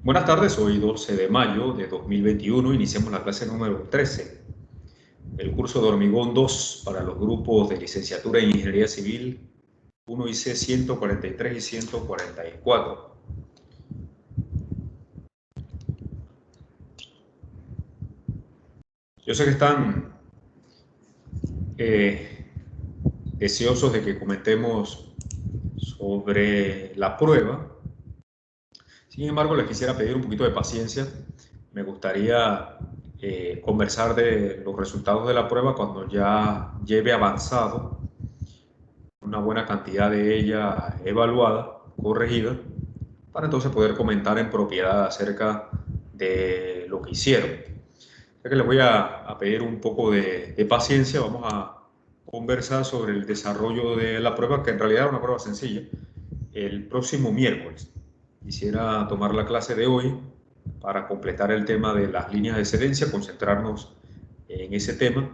Buenas tardes, hoy 12 de mayo de 2021 iniciamos la clase número 13 del curso de Hormigón 2 para los grupos de licenciatura en Ingeniería Civil 1 IC 143 y 144. Yo sé que están deseosos de que comentemos sobre la prueba. Sin embargo, les quisiera pedir un poquito de paciencia. Me gustaría conversar de los resultados de la prueba cuando ya lleve avanzado una buena cantidad de ella evaluada, corregida, para entonces poder comentar en propiedad acerca de lo que hicieron. Ya que les voy a pedir un poco de paciencia, vamos a conversar sobre el desarrollo de la prueba, que en realidad es una prueba sencilla, el próximo miércoles. Quisiera tomar la clase de hoy para completar el tema de las líneas de excedencia, concentrarnos en ese tema,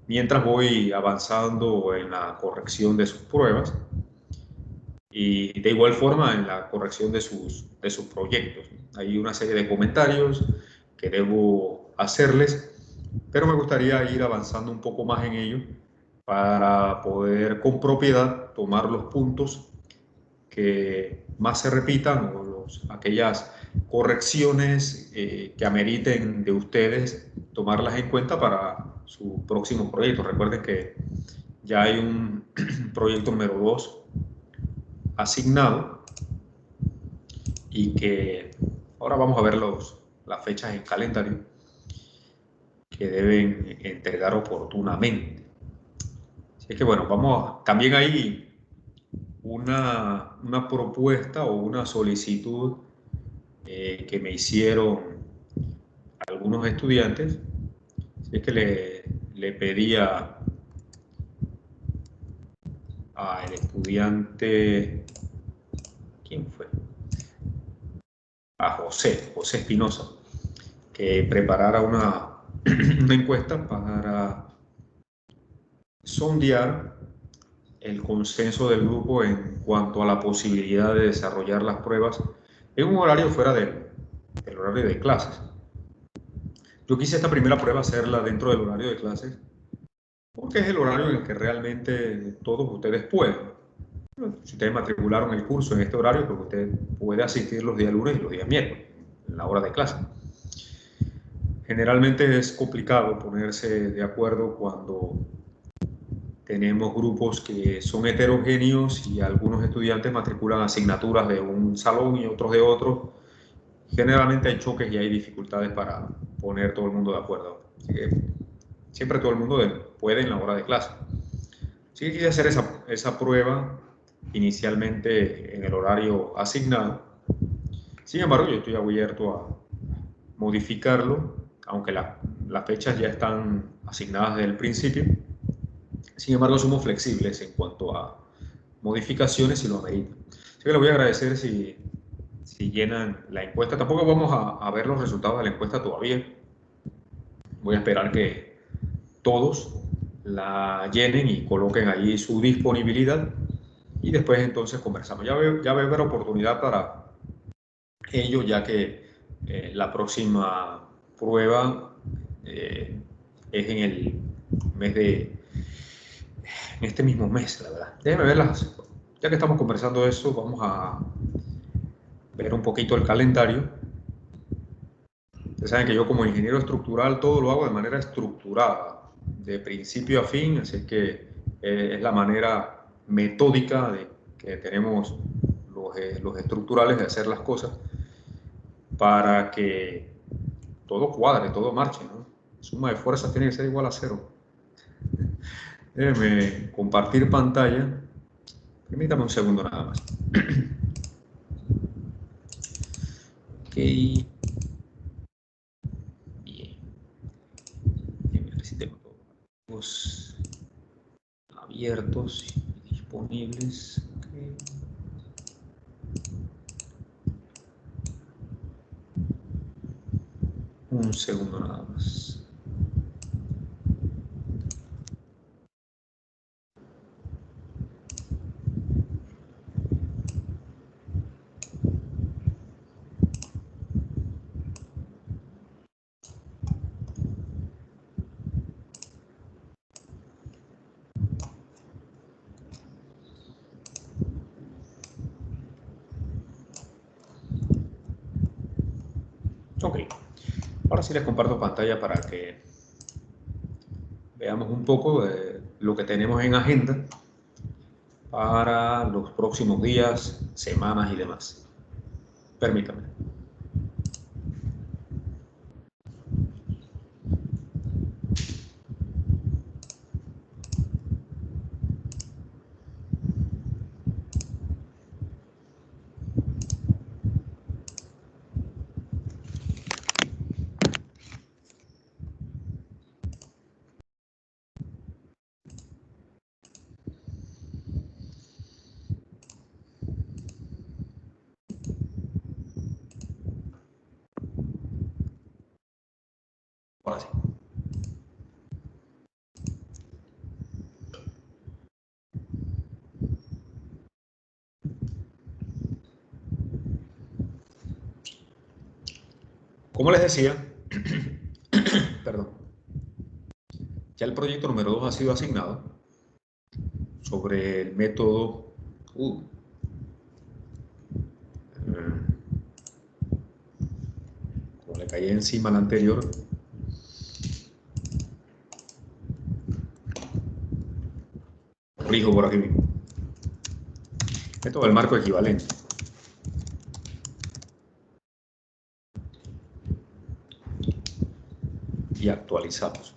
mientras voy avanzando en la corrección de sus pruebas y de igual forma en la corrección de sus proyectos. Hay una serie de comentarios que debo hacerles, pero me gustaría ir avanzando un poco más en ello para poder con propiedad tomar los puntos que más se repitan o aquellas correcciones que ameriten de ustedes tomarlas en cuenta para su próximo proyecto. Recuerden que ya hay un proyecto número 2 asignado y que ahora vamos a ver las fechas en calendario que deben entregar oportunamente. Así que bueno, también hay una propuesta o una solicitud que me hicieron algunos estudiantes. Así que le pedía al estudiante, ¿quién fue? A José Espinosa, que preparara una encuesta para sondear el consenso del grupo en cuanto a la posibilidad de desarrollar las pruebas en un horario fuera del horario de clases. Yo quise esta primera prueba hacerla dentro del horario de clases porque es el horario en el que realmente todos ustedes pueden. Si ustedes matricularon el curso en este horario, porque usted puede asistir los días lunes y los días miércoles, en la hora de clase. Generalmente es complicado ponerse de acuerdo cuando tenemos grupos que son heterogéneos y algunos estudiantes matriculan asignaturas de un salón y otros de otro. Generalmente hay choques y hay dificultades para poner todo el mundo de acuerdo. Así que siempre todo el mundo puede en la hora de clase. Sí quise hacer esa prueba inicialmente en el horario asignado. Sin embargo, yo estoy abierto a modificarlo, aunque las fechas ya están asignadas desde el principio. Sin embargo, somos flexibles en cuanto a modificaciones si lo ameritan. Así que les voy a agradecer si llenan la encuesta. Tampoco vamos a ver los resultados de la encuesta todavía. Voy a esperar que todos la llenen y coloquen allí su disponibilidad y después entonces conversamos. Ya va a haber oportunidad para ello, ya que la próxima prueba es en el mes en este mismo mes, la verdad. Déjenme verlas. Ya que estamos conversando de eso, vamos a ver un poquito el calendario. Ustedes saben que yo como ingeniero estructural todo lo hago de manera estructurada, de principio a fin, así que es la manera metódica de que tenemos los estructurales de hacer las cosas para que todo cuadre, todo marche, ¿no? Suma de fuerzas tiene que ser igual a 0. Déjenme compartir pantalla. Permítame un segundo nada más. Ok. Bien. Déjenme ver si tengo todos abiertos y disponibles. Okay. Un segundo nada más. Ahora sí les comparto pantalla para que veamos un poco de lo que tenemos en agenda para los próximos días, semanas y demás. Permítanme. Ahora sí. Como les decía, perdón, ya el proyecto número 2 ha sido asignado sobre el método. Como le caí encima al anterior, corrijo por aquí mismo. Método del marco equivalente. Y actualizamos.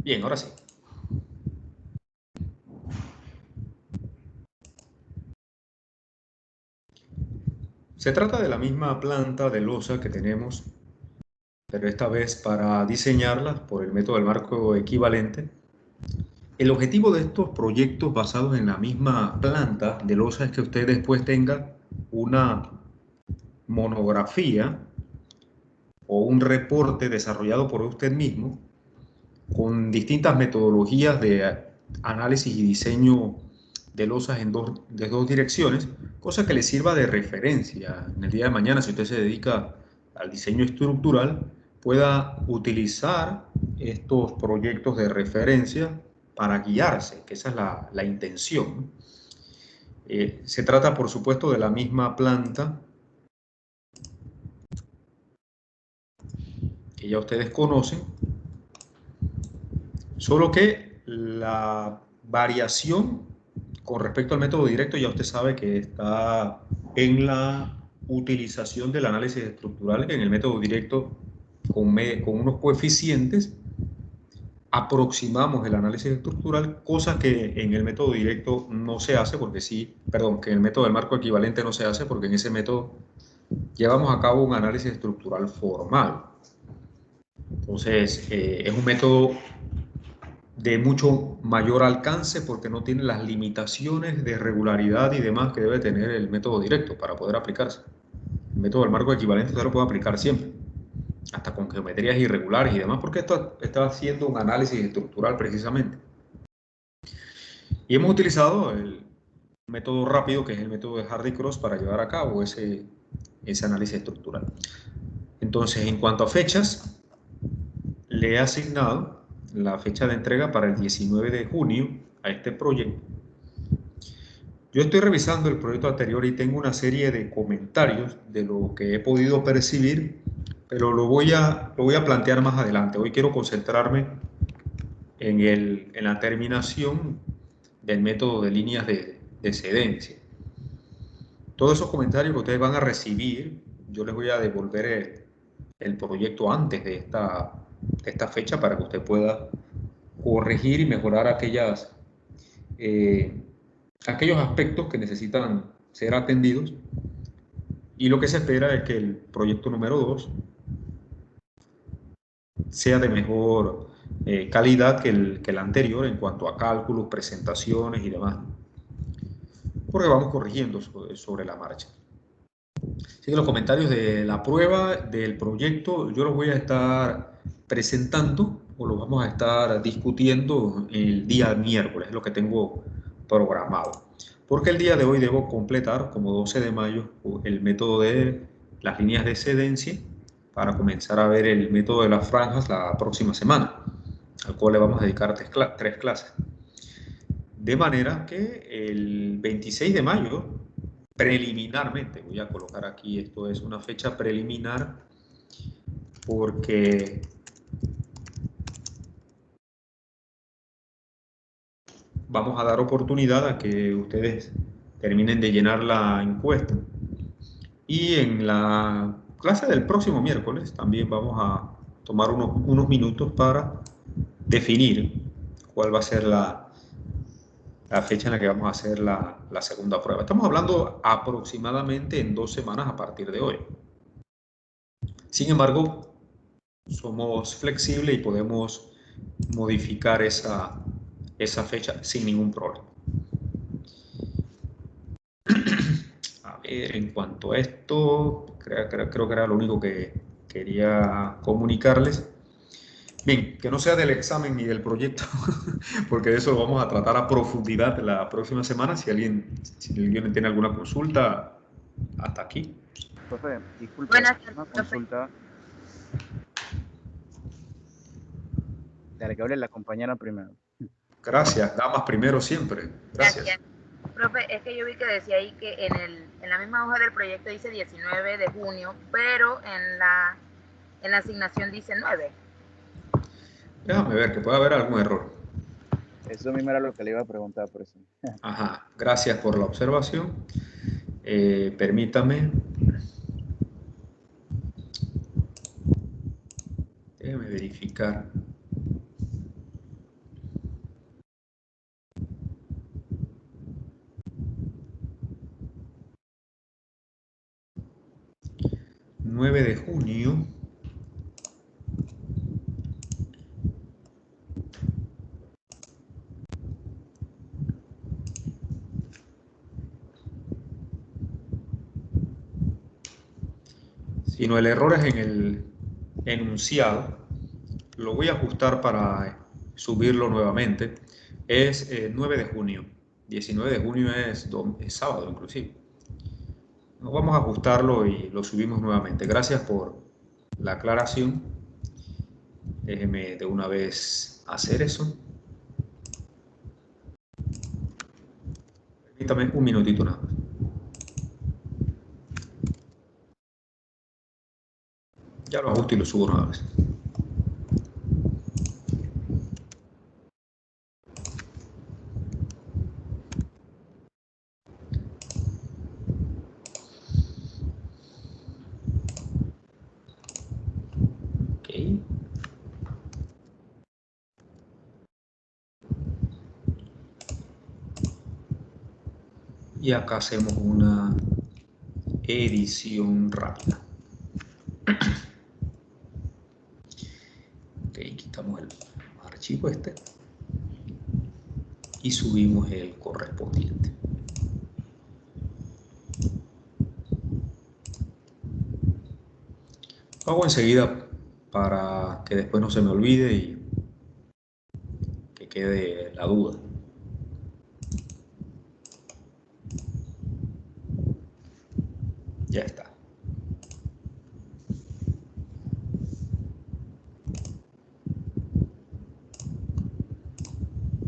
Bien, ahora sí. Se trata de la misma planta de losa que tenemos, pero esta vez para diseñarla por el método del marco equivalente. El objetivo de estos proyectos basados en la misma planta de losa es que usted después tenga una monografía o un reporte desarrollado por usted mismo con distintas metodologías de análisis y diseño de losas de dos direcciones, cosa que le sirva de referencia en el día de mañana. Si usted se dedica al diseño estructural, pueda utilizar estos proyectos de referencia para guiarse, que esa es la intención. Se trata, por supuesto, de la misma planta que ya ustedes conocen, solo que la variación con respecto al método directo ya usted sabe que está en la utilización del análisis estructural. En el método directo, con unos coeficientes, aproximamos el análisis estructural, cosa que en el método directo no se hace, porque sí, perdón, que en el método del marco equivalente no se hace, porque en ese método llevamos a cabo un análisis estructural formal. Entonces, es un método de mucho mayor alcance porque no tiene las limitaciones de regularidad y demás que debe tener el método directo para poder aplicarse. El método del marco equivalente usted lo puede aplicar siempre, hasta con geometrías irregulares y demás, porque esto está haciendo un análisis estructural precisamente. Y hemos utilizado el método rápido, que es el método de Hardy-Cross, para llevar a cabo ese análisis estructural. Entonces, en cuanto a fechas, le he asignado la fecha de entrega para el 19 de junio a este proyecto. Yo estoy revisando el proyecto anterior y tengo una serie de comentarios de lo que he podido percibir, pero lo voy a plantear más adelante. Hoy quiero concentrarme en la terminación del método de líneas de excedencia. Todos esos comentarios que ustedes van a recibir, yo les voy a devolver el proyecto antes de esta fecha para que usted pueda corregir y mejorar aquellos aspectos que necesitan ser atendidos. Y lo que se espera es que el proyecto número 2 sea de mejor calidad que el anterior en cuanto a cálculos, presentaciones y demás, porque vamos corrigiendo sobre la marcha. Así que los comentarios de la prueba del proyecto yo los voy a estar presentando o los vamos a estar discutiendo el día miércoles, es lo que tengo programado. porque el día de hoy debo completar, como 12 de mayo, el método de las líneas de excedencia para comenzar a ver el método de las franjas la próxima semana, al cual le vamos a dedicar 3 clases. De manera que el 26 de mayo, preliminarmente, voy a colocar aquí, esto es una fecha preliminar, porque vamos a dar oportunidad a que ustedes terminen de llenar la encuesta. Y en la clase del próximo miércoles también vamos a tomar unos minutos para definir cuál va a ser la fecha en la que vamos a hacer la segunda prueba. Estamos hablando aproximadamente en 2 semanas a partir de hoy. Sin embargo, somos flexibles y podemos modificar esa fecha sin ningún problema. A ver, en cuanto a esto, creo que era lo único que quería comunicarles. Bien, que no sea del examen ni del proyecto, porque de eso lo vamos a tratar a profundidad la próxima semana. Si alguien tiene alguna consulta, hasta aquí. Profe, disculpe, Buenas tardes, una profe. consulta. Dale, que hable la compañera primero. Gracias, damas primero siempre. Gracias. Profe, es que yo vi que decía ahí que en la misma hoja del proyecto dice 19 de junio, pero en la asignación dice 9. Déjame ver, que puede haber algún error. Eso mismo era lo que le iba a preguntar, por eso. Ajá, gracias por la observación. Permítame. Déjeme verificar. ...9 de junio... sino el error es en el enunciado. Lo voy a ajustar para subirlo nuevamente. Es 9 de junio. 19 de junio es sábado inclusive. Nos vamos a ajustarlo y lo subimos nuevamente. Gracias por la aclaración. Déjeme de una vez hacer eso. Permítame un minutito nada más. Ya lo ajusto y lo subo una vez. Ok. Y acá hacemos una edición rápida. Ok, quitamos el archivo este y subimos el correspondiente. Lo hago enseguida para que después no se me olvide y que quede la duda. Ya está.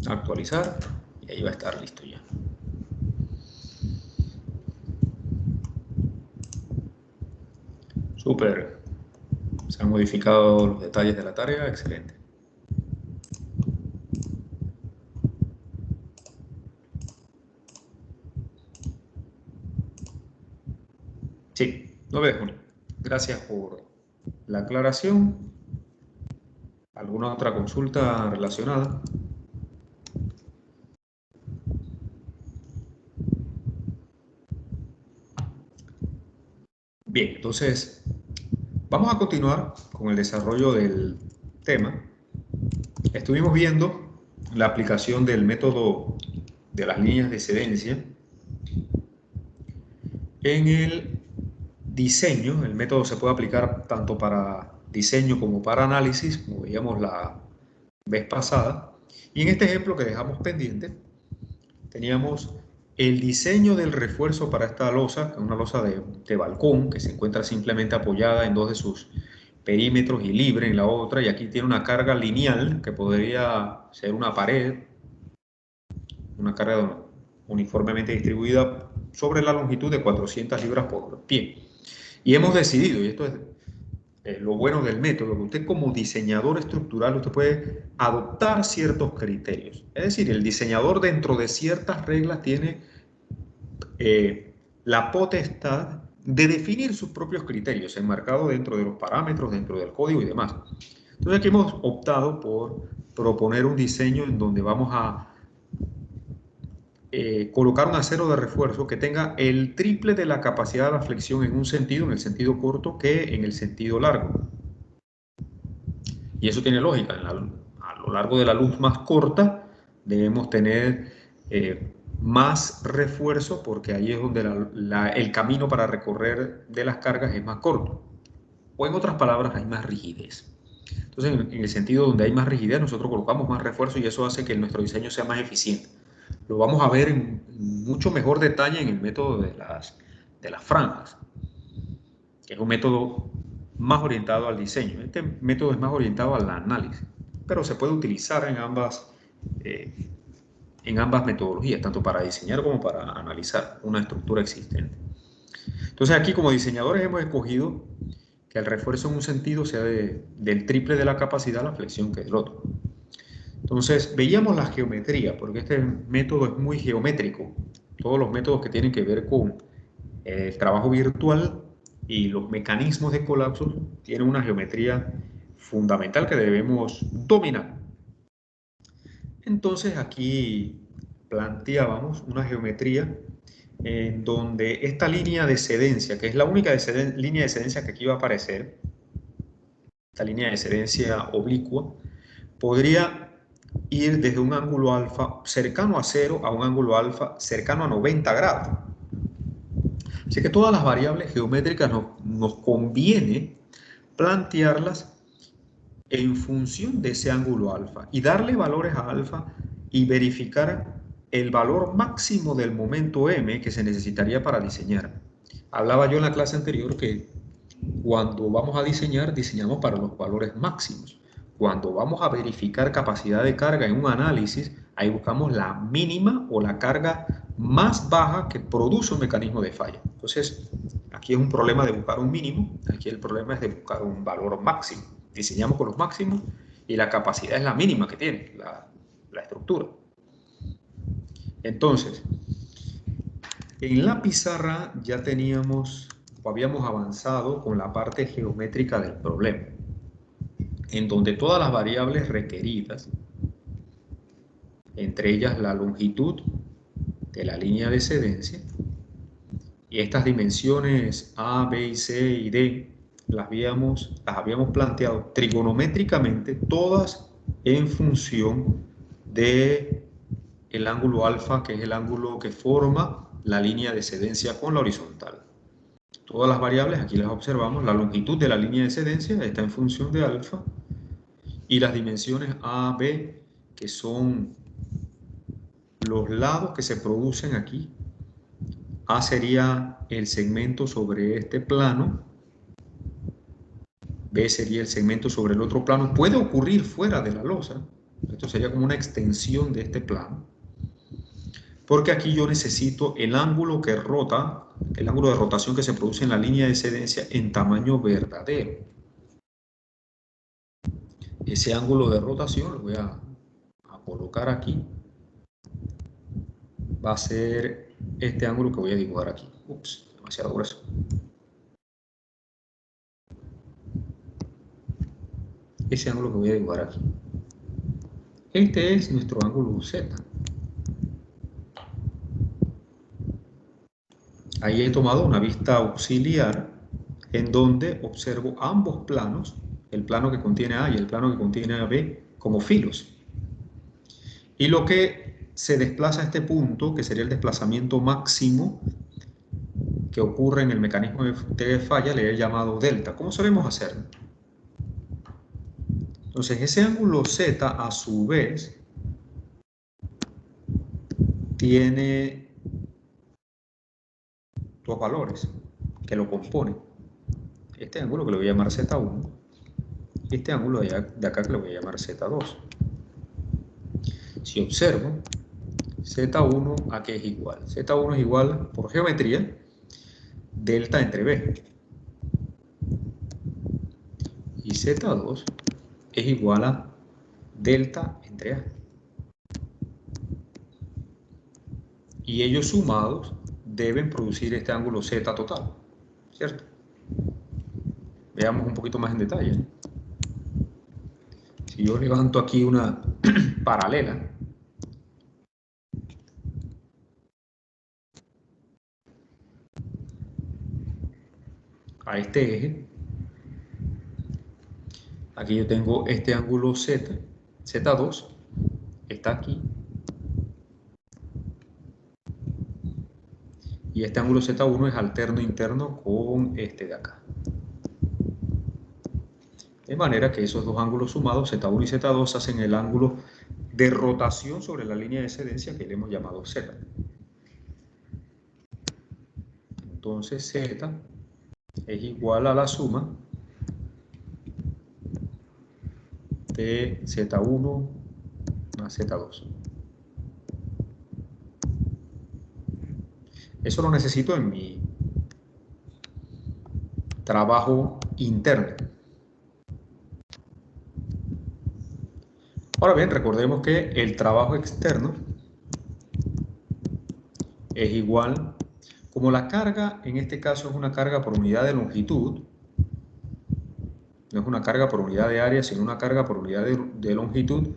Actualizar y ahí va a estar listo ya. Súper. Se han modificado los detalles de la tarea. Excelente. Sí, 9 de junio. Gracias por la aclaración. ¿Alguna otra consulta relacionada? Bien, entonces vamos a continuar con el desarrollo del tema. Estuvimos viendo la aplicación del método de las líneas de excedencia en el diseño. El método se puede aplicar tanto para diseño como para análisis, como veíamos la vez pasada. Y en este ejemplo que dejamos pendiente, teníamos el diseño del refuerzo para esta losa, que es una losa de balcón, que se encuentra simplemente apoyada en dos de sus perímetros y libre en la otra, y aquí tiene una carga lineal, que podría ser una pared, una carga uniformemente distribuida sobre la longitud de 400 libras por pie. Y hemos decidido, y esto es lo bueno del método, que usted como diseñador estructural, usted puede adoptar ciertos criterios. Es decir, el diseñador dentro de ciertas reglas tiene la potestad de definir sus propios criterios, enmarcados dentro de los parámetros, dentro del código y demás. Entonces aquí hemos optado por proponer un diseño en donde vamos a colocar un acero de refuerzo que tenga el triple de la capacidad de la flexión en un sentido, en el sentido corto, que en el sentido largo. Y eso tiene lógica. A lo largo de la luz más corta debemos tener más refuerzo, porque ahí es donde el camino para recorrer de las cargas es más corto. O en otras palabras, hay más rigidez. Entonces, en el sentido donde hay más rigidez, nosotros colocamos más refuerzo y eso hace que nuestro diseño sea más eficiente. Lo vamos a ver en mucho mejor detalle en el método de las franjas, que es un método más orientado al diseño. Este método es más orientado al análisis, pero se puede utilizar en ambas metodologías, tanto para diseñar como para analizar una estructura existente. Entonces aquí como diseñadores hemos escogido que el refuerzo en un sentido sea del triple de la capacidad, la flexión que del otro. Entonces veíamos la geometría, porque este método es muy geométrico. Todos los métodos que tienen que ver con el trabajo virtual y los mecanismos de colapso tienen una geometría fundamental que debemos dominar. Entonces aquí planteábamos una geometría en donde esta línea de excedencia, que es la única línea de excedencia que aquí va a aparecer, esta línea de excedencia oblicua, podría ir desde un ángulo alfa cercano a 0 a un ángulo alfa cercano a 90 grados. Así que todas las variables geométricas nos conviene plantearlas en función de ese ángulo alfa y darle valores a alfa y verificar el valor máximo del momento m que se necesitaría para diseñar. Hablaba yo en la clase anterior que cuando vamos a diseñar, diseñamos para los valores máximos. Cuando vamos a verificar capacidad de carga en un análisis, ahí buscamos la mínima o la carga más baja que produce un mecanismo de falla. Entonces, aquí es un problema de buscar un mínimo, aquí el problema es de buscar un valor máximo. Diseñamos con los máximos y la capacidad es la mínima que tiene la estructura. Entonces, en la pizarra ya teníamos o habíamos avanzado con la parte geométrica del problema, en donde todas las variables requeridas, entre ellas la longitud de la línea de excedencia, y estas dimensiones A, B, C y D, las habíamos planteado trigonométricamente, todas en función del ángulo alfa, que es el ángulo que forma la línea de excedencia con la horizontal. Todas las variables, aquí las observamos, la longitud de la línea de excedencia está en función de alfa, y las dimensiones A, B, que son los lados que se producen aquí. A sería el segmento sobre este plano, B sería el segmento sobre el otro plano. Puede ocurrir fuera de la losa, esto sería como una extensión de este plano, porque aquí yo necesito el ángulo que rota, el ángulo de rotación que se produce en la línea de excedencia en tamaño verdadero. Ese ángulo de rotación lo voy a colocar aquí. Va a ser este ángulo que voy a dibujar aquí. Ups, demasiado grueso. Ese ángulo que voy a dibujar aquí. Este es nuestro ángulo Z. Ahí he tomado una vista auxiliar en donde observo ambos planos, el plano que contiene A y el plano que contiene B, como filos. Y lo que se desplaza a este punto, que sería el desplazamiento máximo que ocurre en el mecanismo de falla, le he llamado delta. ¿Cómo solemos hacerlo? Entonces, ese ángulo Z, a su vez, tiene dos valores que lo componen. Este ángulo que le voy a llamar Z1 y este ángulo de acá que le voy a llamar Z2. Si observo, Z1 a qué es igual. Z1 es igual, por geometría, delta entre B. Y Z2 es igual a delta entre A. Y ellos sumados deben producir este ángulo Z total, ¿cierto? Veamos un poquito más en detalle, ¿no? Si yo levanto aquí una paralela, a este eje, aquí yo tengo este ángulo Z, Z2, está aquí, y este ángulo Z1 es alterno interno con este de acá. De manera que esos dos ángulos sumados, Z1 y Z2, hacen el ángulo de rotación sobre la línea de excedencia que le hemos llamado Z. Entonces Z es igual a la suma de Z1 más Z2. Eso lo necesito en mi trabajo interno. Ahora bien, recordemos que el trabajo externo es igual, como la carga en este caso es una carga por unidad de longitud, no es una carga por unidad de área, sino una carga por unidad de longitud,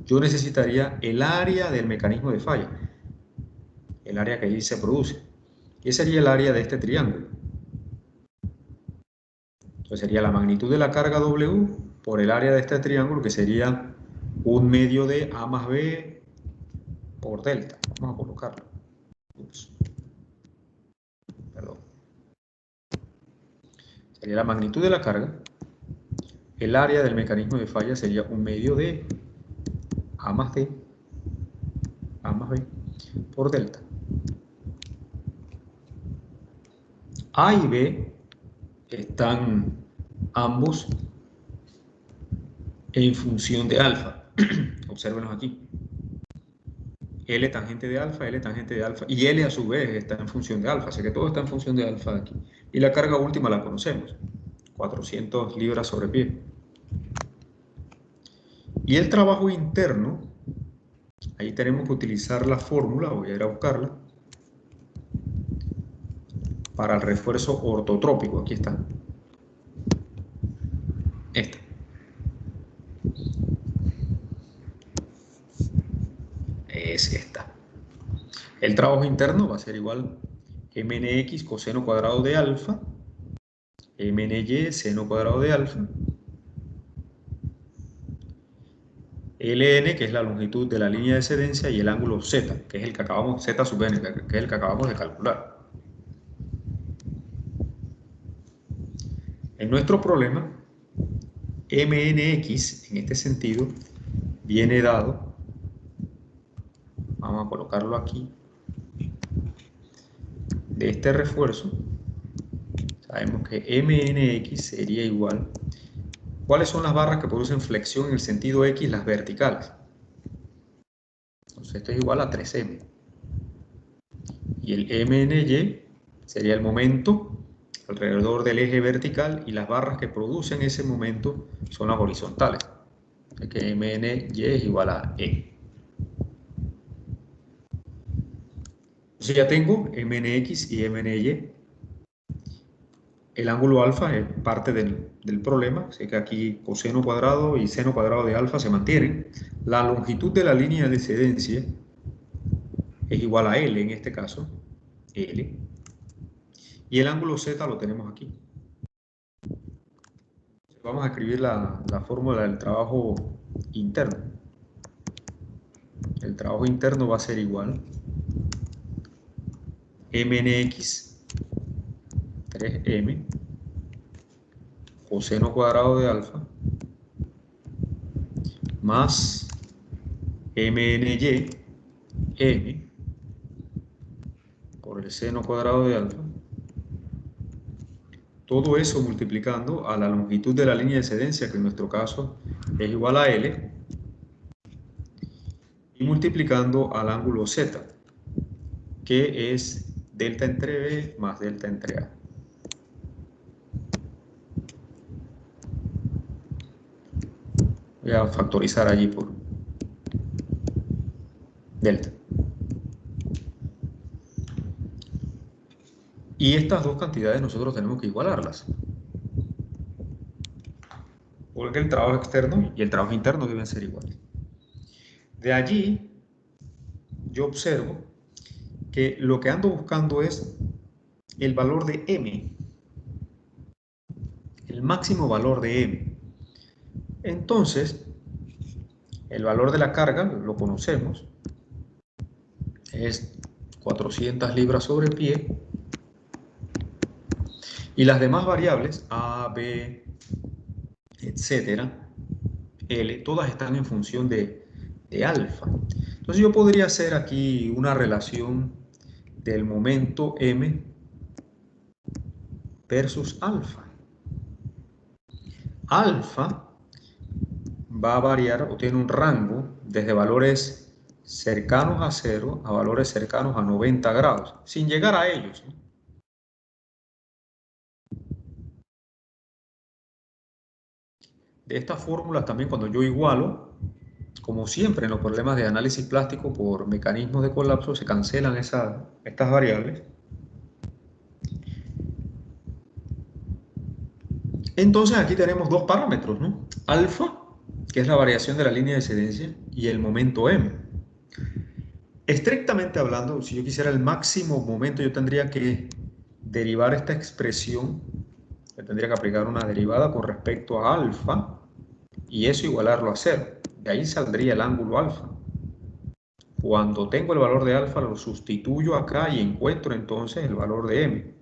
yo necesitaría el área del mecanismo de falla, el área que allí se produce. ¿Qué sería el área de este triángulo? Entonces sería la magnitud de la carga W por el área de este triángulo, que sería 1 medio de A más B por delta. Vamos a colocarlo. Ups. Perdón. Sería la magnitud de la carga. El área del mecanismo de falla sería 1 medio de A más D, A más B por delta. A y B están ambos en función de alfa. Obsérvenlos aquí. L tangente de alfa, L tangente de alfa, y L a su vez está en función de alfa, así que todo está en función de alfa aquí. Y la carga última la conocemos, 400 libras sobre pie. Y el trabajo interno, ahí tenemos que utilizar la fórmula, voy a ir a buscarla, para el refuerzo ortotrópico, aquí está. Esta. Es esta. El trabajo interno va a ser igual mnx coseno cuadrado de alfa, mny seno cuadrado de alfa, ln, que es la longitud de la línea de excedencia, y el ángulo z, que es el que acabamos, z sub n, que es el que acabamos de calcular. En nuestro problema, mnx, en este sentido, viene dado, vamos a colocarlo aquí, de este refuerzo, sabemos que mnx sería igual. ¿Cuáles son las barras que producen flexión en el sentido X, las verticales? Entonces esto es igual a 3m. Y el mny sería el momento alrededor del eje vertical, y las barras que producen ese momento son las horizontales. Así que mny es igual a E. Entonces ya tengo mnx y mny. El ángulo alfa es parte del problema, así que aquí coseno cuadrado y seno cuadrado de alfa se mantienen. La longitud de la línea de excedencia es igual a L en este caso, L. Y el ángulo Z lo tenemos aquí. Vamos a escribir la fórmula del trabajo interno. El trabajo interno va a ser igual mnx 3m coseno cuadrado de alfa más mny m por el seno cuadrado de alfa todo eso multiplicando a la longitud de la línea de excedencia, que en nuestro caso es igual a L, y multiplicando al ángulo Z, que es delta entre B más delta entre A. Voy a factorizar allí por delta. Y estas dos cantidades nosotros tenemos que igualarlas, porque el trabajo externo y el trabajo interno deben ser iguales. De allí yo observo que lo que ando buscando es el valor de M, el máximo valor de M. Entonces, el valor de la carga lo conocemos, es 400 libras sobre pie, y las demás variables, A, B, etcétera, L, todas están en función de alfa. Entonces yo podría hacer aquí una relación del momento M versus alfa. Alfa va a variar o tiene un rango desde valores cercanos a 0 a valores cercanos a 90 grados, sin llegar a ellos, ¿no? De estas fórmulas también, cuando yo igualo, como siempre en los problemas de análisis plástico por mecanismos de colapso, se cancelan estas variables. Entonces aquí tenemos dos parámetros, ¿no? Alfa, que es la variación de la línea de excedencia, y el momento M. Estrictamente hablando, si yo quisiera el máximo momento, yo tendría que derivar esta expresión, yo tendría que aplicar una derivada con respecto a alfa, y eso igualarlo a 0. De ahí saldría el ángulo alfa. Cuando tengo el valor de alfa, lo sustituyo acá y encuentro entonces el valor de M.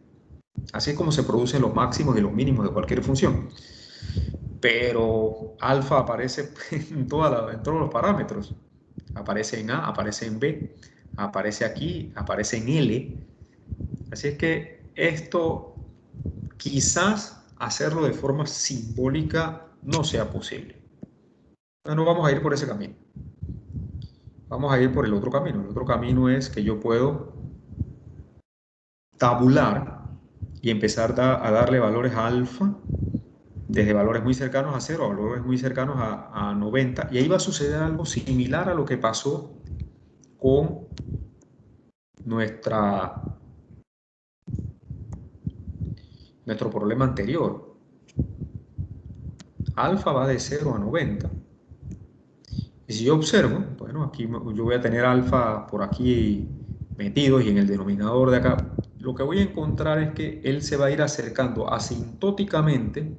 Así es como se producen los máximos y los mínimos de cualquier función. Pero alfa aparece en todos los parámetros. Aparece en A, aparece en B, aparece aquí, aparece en L. Así es que esto quizás hacerlo de forma simbólica no sea posible. No vamos a ir por ese camino. Vamos a ir por el otro camino. El otro camino es que yo puedo tabular y empezar a darle valores a alfa desde valores muy cercanos a 0 a valores muy cercanos a 90, y ahí va a suceder algo similar a lo que pasó con nuestro problema anterior. Alfa va de 0 a 90. Y si yo observo, bueno, aquí yo voy a tener alfa por aquí metido y en el denominador de acá, lo que voy a encontrar es que él se va a ir acercando asintóticamente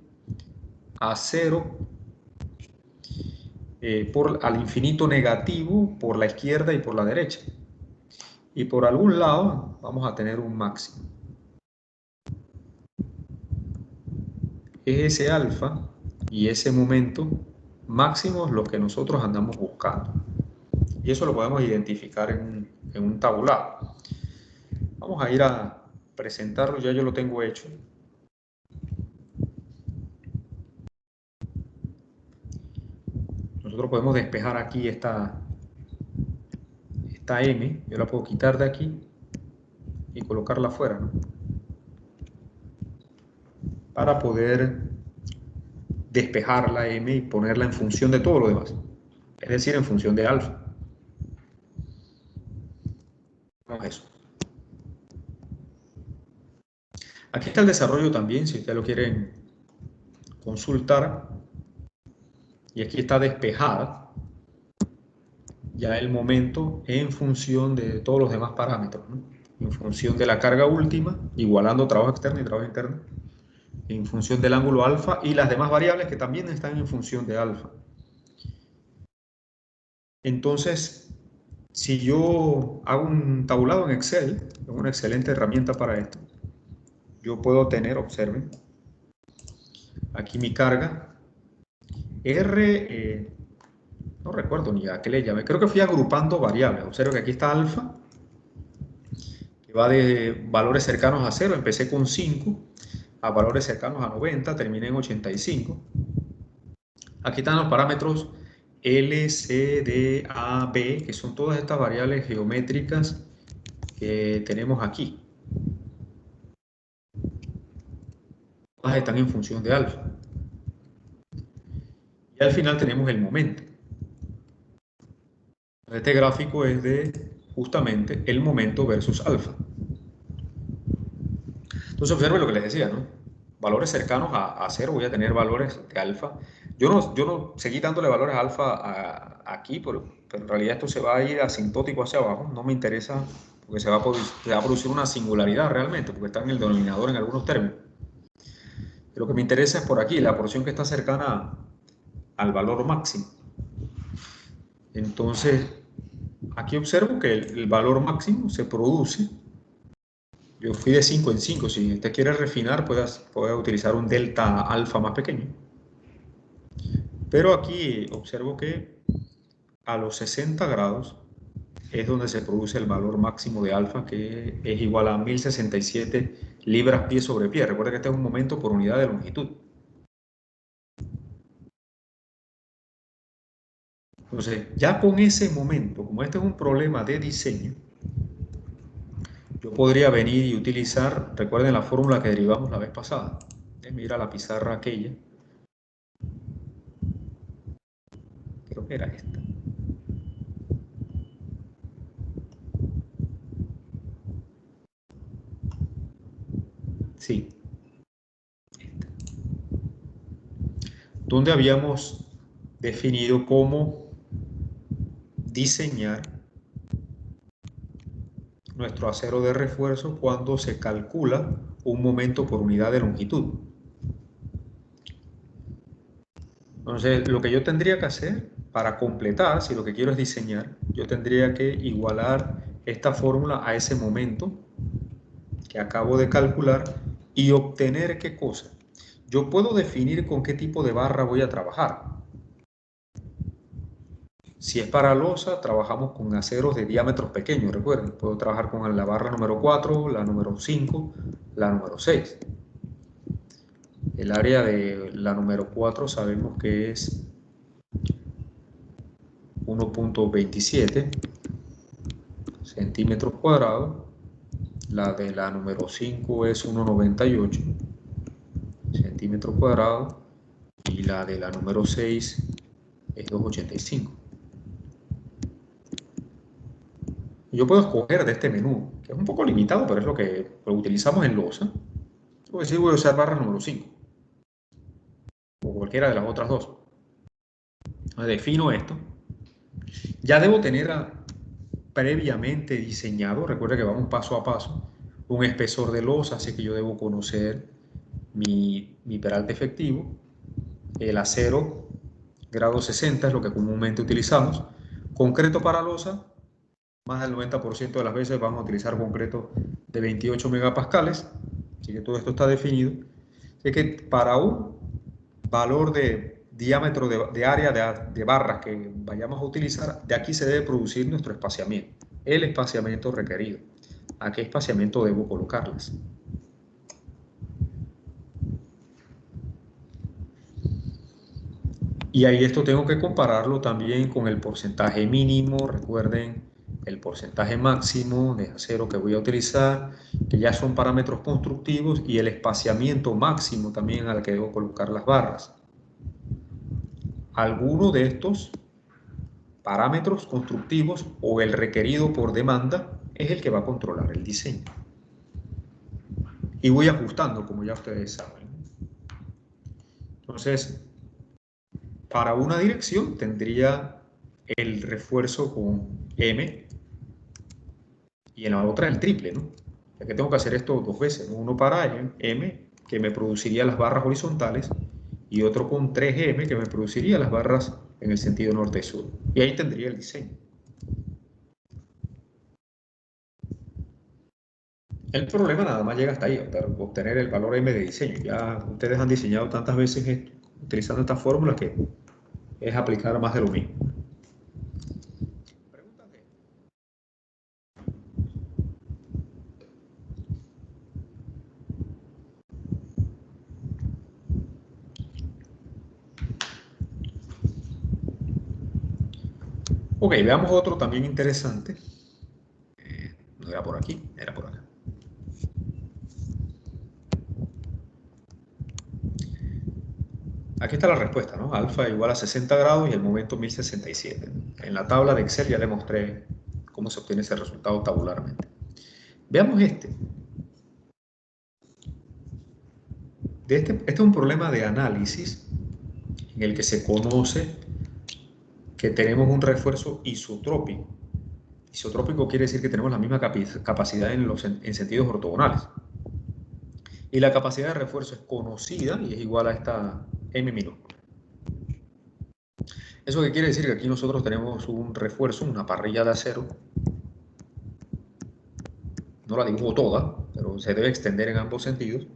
a 0 al infinito negativo por la izquierda y por la derecha. Y por algún lado vamos a tener un máximo. Es ese alfa y ese momento máximo es lo que nosotros andamos buscando. Y eso lo podemos identificar en un tabular. Vamos a ir a presentarlo, ya yo lo tengo hecho. Nosotros podemos despejar aquí esta M, yo la puedo quitar de aquí y colocarla afuera, ¿no? Para poder despejar la M y ponerla en función de todo lo demás, es decir, en función de alfa. Vamos a eso. Aquí está el desarrollo también, si ustedes lo quieren consultar. Y aquí está despejada ya el momento en función de todos los demás parámetros, ¿no? En función de la carga última, igualando trabajo externo y trabajo interno, en función del ángulo alfa y las demás variables que también están en función de alfa. Entonces, si yo hago un tabulado en Excel, es una excelente herramienta para esto, yo puedo tener, observen, aquí mi carga, R, no recuerdo ni a qué le llamé, creo que fui agrupando variables. Observo que aquí está alfa, que va de valores cercanos a 0, empecé con 5, a valores cercanos a 90, termina en 85. Aquí están los parámetros L, C, D, A, B, que son todas estas variables geométricas que tenemos aquí. Todas están en función de alfa. Y al final tenemos el momento. Este gráfico es de justamente el momento versus alfa. Entonces observen lo que les decía, ¿no? Valores cercanos a 0, voy a tener valores de alfa. Yo no seguí dándole valores a alfa aquí, pero en realidad esto se va a ir asintótico hacia abajo. No me interesa porque se va a producir una singularidad realmente, porque está en el denominador en algunos términos. Lo que me interesa es por aquí, la porción que está cercana al valor máximo. Entonces, aquí observo que el valor máximo se produce. Yo fui de 5 en 5. Si usted quiere refinar, puede utilizar un delta alfa más pequeño. Pero aquí observo que a los 60 grados es donde se produce el valor máximo de alfa, que es igual a 1067 libras pie sobre pie. Recuerda que este es un momento por unidad de longitud. Entonces, ya con ese momento, como este es un problema de diseño, yo podría venir y utilizar, recuerden la fórmula que derivamos la vez pasada. Mira la pizarra aquella. Creo que era esta. Sí. Esta. Donde habíamos definido cómo diseñar nuestro acero de refuerzo cuando se calcula un momento por unidad de longitud. Entonces, lo que yo tendría que hacer para completar, si lo que quiero es diseñar, yo tendría que igualar esta fórmula a ese momento que acabo de calcular y obtener ¿qué cosa? Yo puedo definir con qué tipo de barra voy a trabajar. Si es para losa, trabajamos con aceros de diámetros pequeños, recuerden. Puedo trabajar con la barra número 4, la número 5, la número 6. El área de la número 4 sabemos que es 1.27 centímetros cuadrados. La de la número 5 es 1.98 centímetros cuadrados. Y la de la número 6 es 2.85. Yo puedo escoger de este menú, que es un poco limitado, pero es lo que utilizamos en losa. Voy a decir, voy a usar barra número 5. O cualquiera de las otras dos. Defino esto. Ya debo tener previamente diseñado, recuerda que vamos paso a paso, un espesor de losa, así que yo debo conocer mi peralte efectivo, el acero grado 60 es lo que comúnmente utilizamos, concreto para losa, más del 90% de las veces vamos a utilizar concreto de 28 megapascales, así que todo esto está definido. Así que para un valor de diámetro de área de barras que vayamos a utilizar, de aquí se debe producir nuestro espaciamiento, el espaciamiento requerido. ¿A qué espaciamiento debo colocarlas? Y ahí esto tengo que compararlo también con el porcentaje mínimo, recuerden el porcentaje máximo de acero que voy a utilizar, que ya son parámetros constructivos, y el espaciamiento máximo también al que debo colocar las barras. Alguno de estos parámetros constructivos o el requerido por demanda es el que va a controlar el diseño. Y voy ajustando, como ya ustedes saben. Entonces, para una dirección tendría el refuerzo con M y en la otra el triple, ¿no? Ya que tengo que hacer esto dos veces, ¿no? Uno para M, que me produciría las barras horizontales, y otro con 3M, que me produciría las barras en el sentido norte-sur. Y ahí tendría el diseño. El problema nada más llega hasta ahí, obtener el valor M de diseño. Ya ustedes han diseñado tantas veces esto, utilizando estas fórmulas, que es aplicar más de lo mismo. Ok, veamos otro también interesante. No era por aquí, era por acá. Aquí está la respuesta, ¿no? Alfa igual a 60 grados y el momento 1067. En la tabla de Excel ya le mostré cómo se obtiene ese resultado tabularmente. Veamos este. Este es un problema de análisis en el que se conoce que tenemos un refuerzo isotrópico. Isotrópico quiere decir que tenemos la misma capacidad en sentidos ortogonales. Y la capacidad de refuerzo es conocida y es igual a esta m minúscula. ¿Eso qué quiere decir? Que aquí nosotros tenemos un refuerzo, una parrilla de acero. No la dibujo toda, pero se debe extender en ambos sentidos,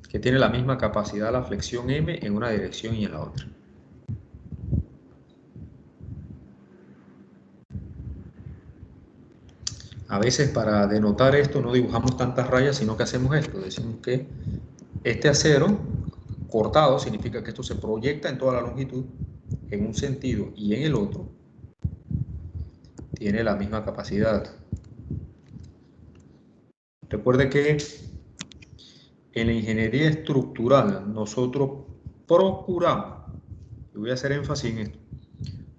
que tiene la misma capacidad de la flexión m en una dirección y en la otra. A veces para denotar esto no dibujamos tantas rayas, sino que hacemos esto. Decimos que este acero cortado significa que esto se proyecta en toda la longitud en un sentido y en el otro tiene la misma capacidad. Recuerde que en la ingeniería estructural nosotros procuramos, y voy a hacer énfasis en esto,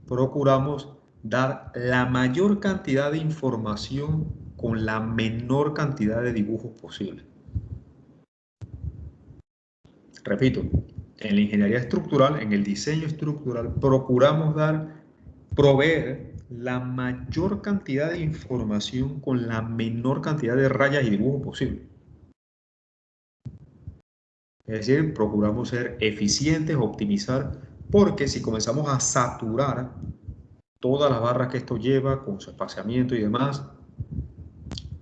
procuramos dar la mayor cantidad de información con la menor cantidad de dibujos posible. Repito, en la ingeniería estructural, en el diseño estructural, procuramos proveer la mayor cantidad de información con la menor cantidad de rayas y dibujos posible. Es decir, procuramos ser eficientes, optimizar, porque si comenzamos a saturar todas las barras que esto lleva con su espaciamiento y demás,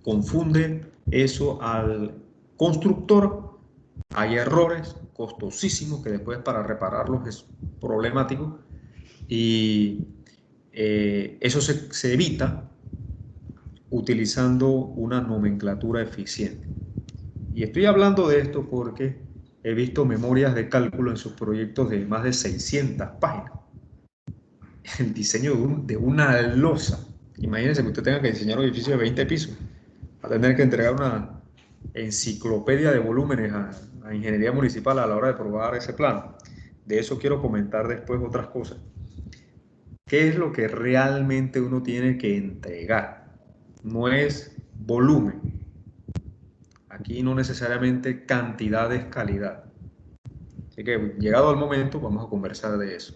confunde eso al constructor, hay errores costosísimos que después para repararlos es problemático y eso se evita utilizando una nomenclatura eficiente. Y estoy hablando de esto porque he visto memorias de cálculo en sus proyectos de más de 600 páginas. El diseño de una losa. Imagínense que usted tenga que diseñar un edificio de 20 pisos. Va a tener que entregar una enciclopedia de volúmenes a ingeniería municipal a la hora de probar ese plano. De eso quiero comentar después otras cosas. ¿Qué es lo que realmente uno tiene que entregar? No es volumen. Aquí no necesariamente cantidad es calidad. Así que llegado el momento vamos a conversar de eso.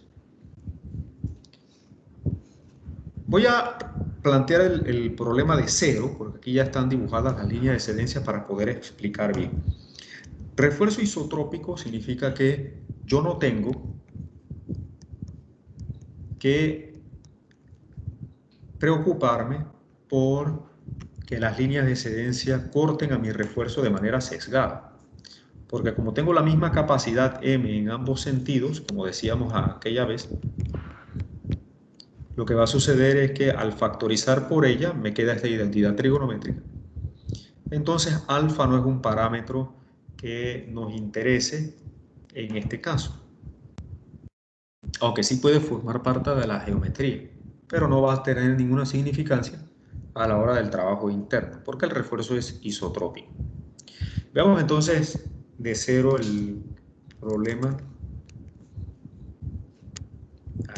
Voy a plantear el problema de cero, porque aquí ya están dibujadas las líneas de excedencia para poder explicar bien. Refuerzo isotrópico significa que yo no tengo que preocuparme por que las líneas de excedencia corten a mi refuerzo de manera sesgada. Porque como tengo la misma capacidad M en ambos sentidos, como decíamos aquella vez, lo que va a suceder es que al factorizar por ella me queda esta identidad trigonométrica. Entonces alfa no es un parámetro que nos interese en este caso. Aunque sí puede formar parte de la geometría, pero no va a tener ninguna significancia a la hora del trabajo interno, porque el refuerzo es isotrópico. Veamos entonces de cero el problema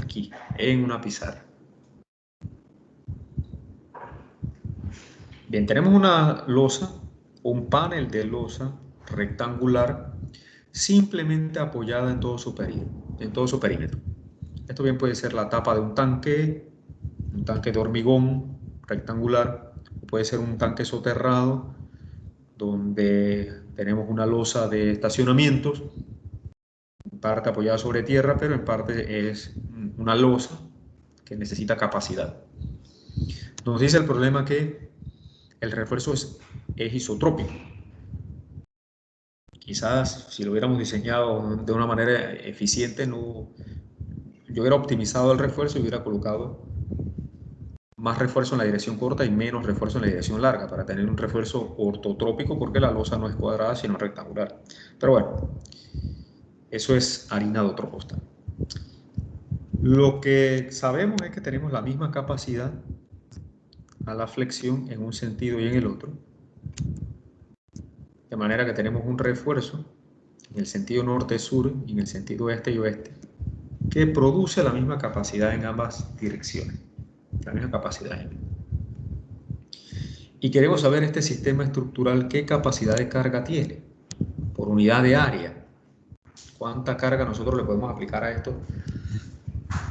aquí, en una pizarra. Bien, tenemos una losa, un panel de losa rectangular simplemente apoyada en todo su perímetro. Esto bien puede ser la tapa de un tanque de hormigón rectangular, o puede ser un tanque soterrado donde tenemos una losa de estacionamientos, en parte apoyada sobre tierra, pero en parte es una losa que necesita capacidad. Nos dice el problema que el refuerzo es isotrópico. Quizás si lo hubiéramos diseñado de una manera eficiente, yo hubiera optimizado el refuerzo y hubiera colocado más refuerzo en la dirección corta y menos refuerzo en la dirección larga para tener un refuerzo ortotrópico, porque la losa no es cuadrada sino rectangular. Pero bueno, eso es harina de otro costal. Lo que sabemos es que tenemos la misma capacidad a la flexión en un sentido y en el otro. De manera que tenemos un refuerzo en el sentido norte-sur y en el sentido este y oeste, que produce la misma capacidad en ambas direcciones. La misma capacidad. Y queremos saber este sistema estructural qué capacidad de carga tiene por unidad de área. ¿Cuánta carga nosotros le podemos aplicar a esto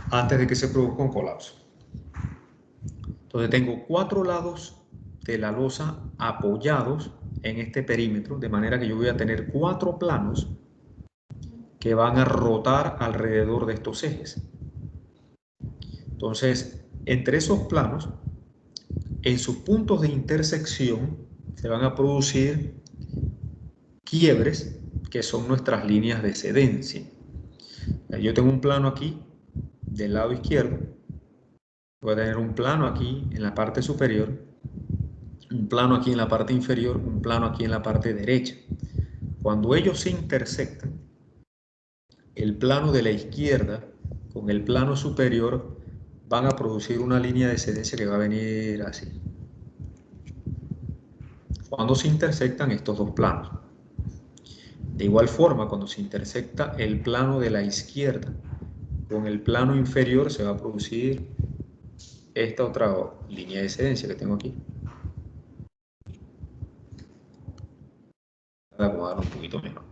antes de que se produzca un colapso? Entonces tengo 4 lados de la losa apoyados en este perímetro, de manera que yo voy a tener 4 planos que van a rotar alrededor de estos ejes. Entonces, entre esos planos, en sus puntos de intersección, se van a producir quiebres, que son nuestras líneas de excedencia. Yo tengo un plano aquí, del lado izquierdo, voy a tener un plano aquí en la parte superior, un plano aquí en la parte inferior, un plano aquí en la parte derecha. Cuando ellos se intersectan, el plano de la izquierda con el plano superior van a producir una línea de excedencia que va a venir así. Cuando se intersectan estos dos planos. De igual forma, cuando se intersecta el plano de la izquierda con el plano inferior, se va a producir esta otra línea de excedencia que tengo aquí. Voy a acomodarlo un poquito mejor.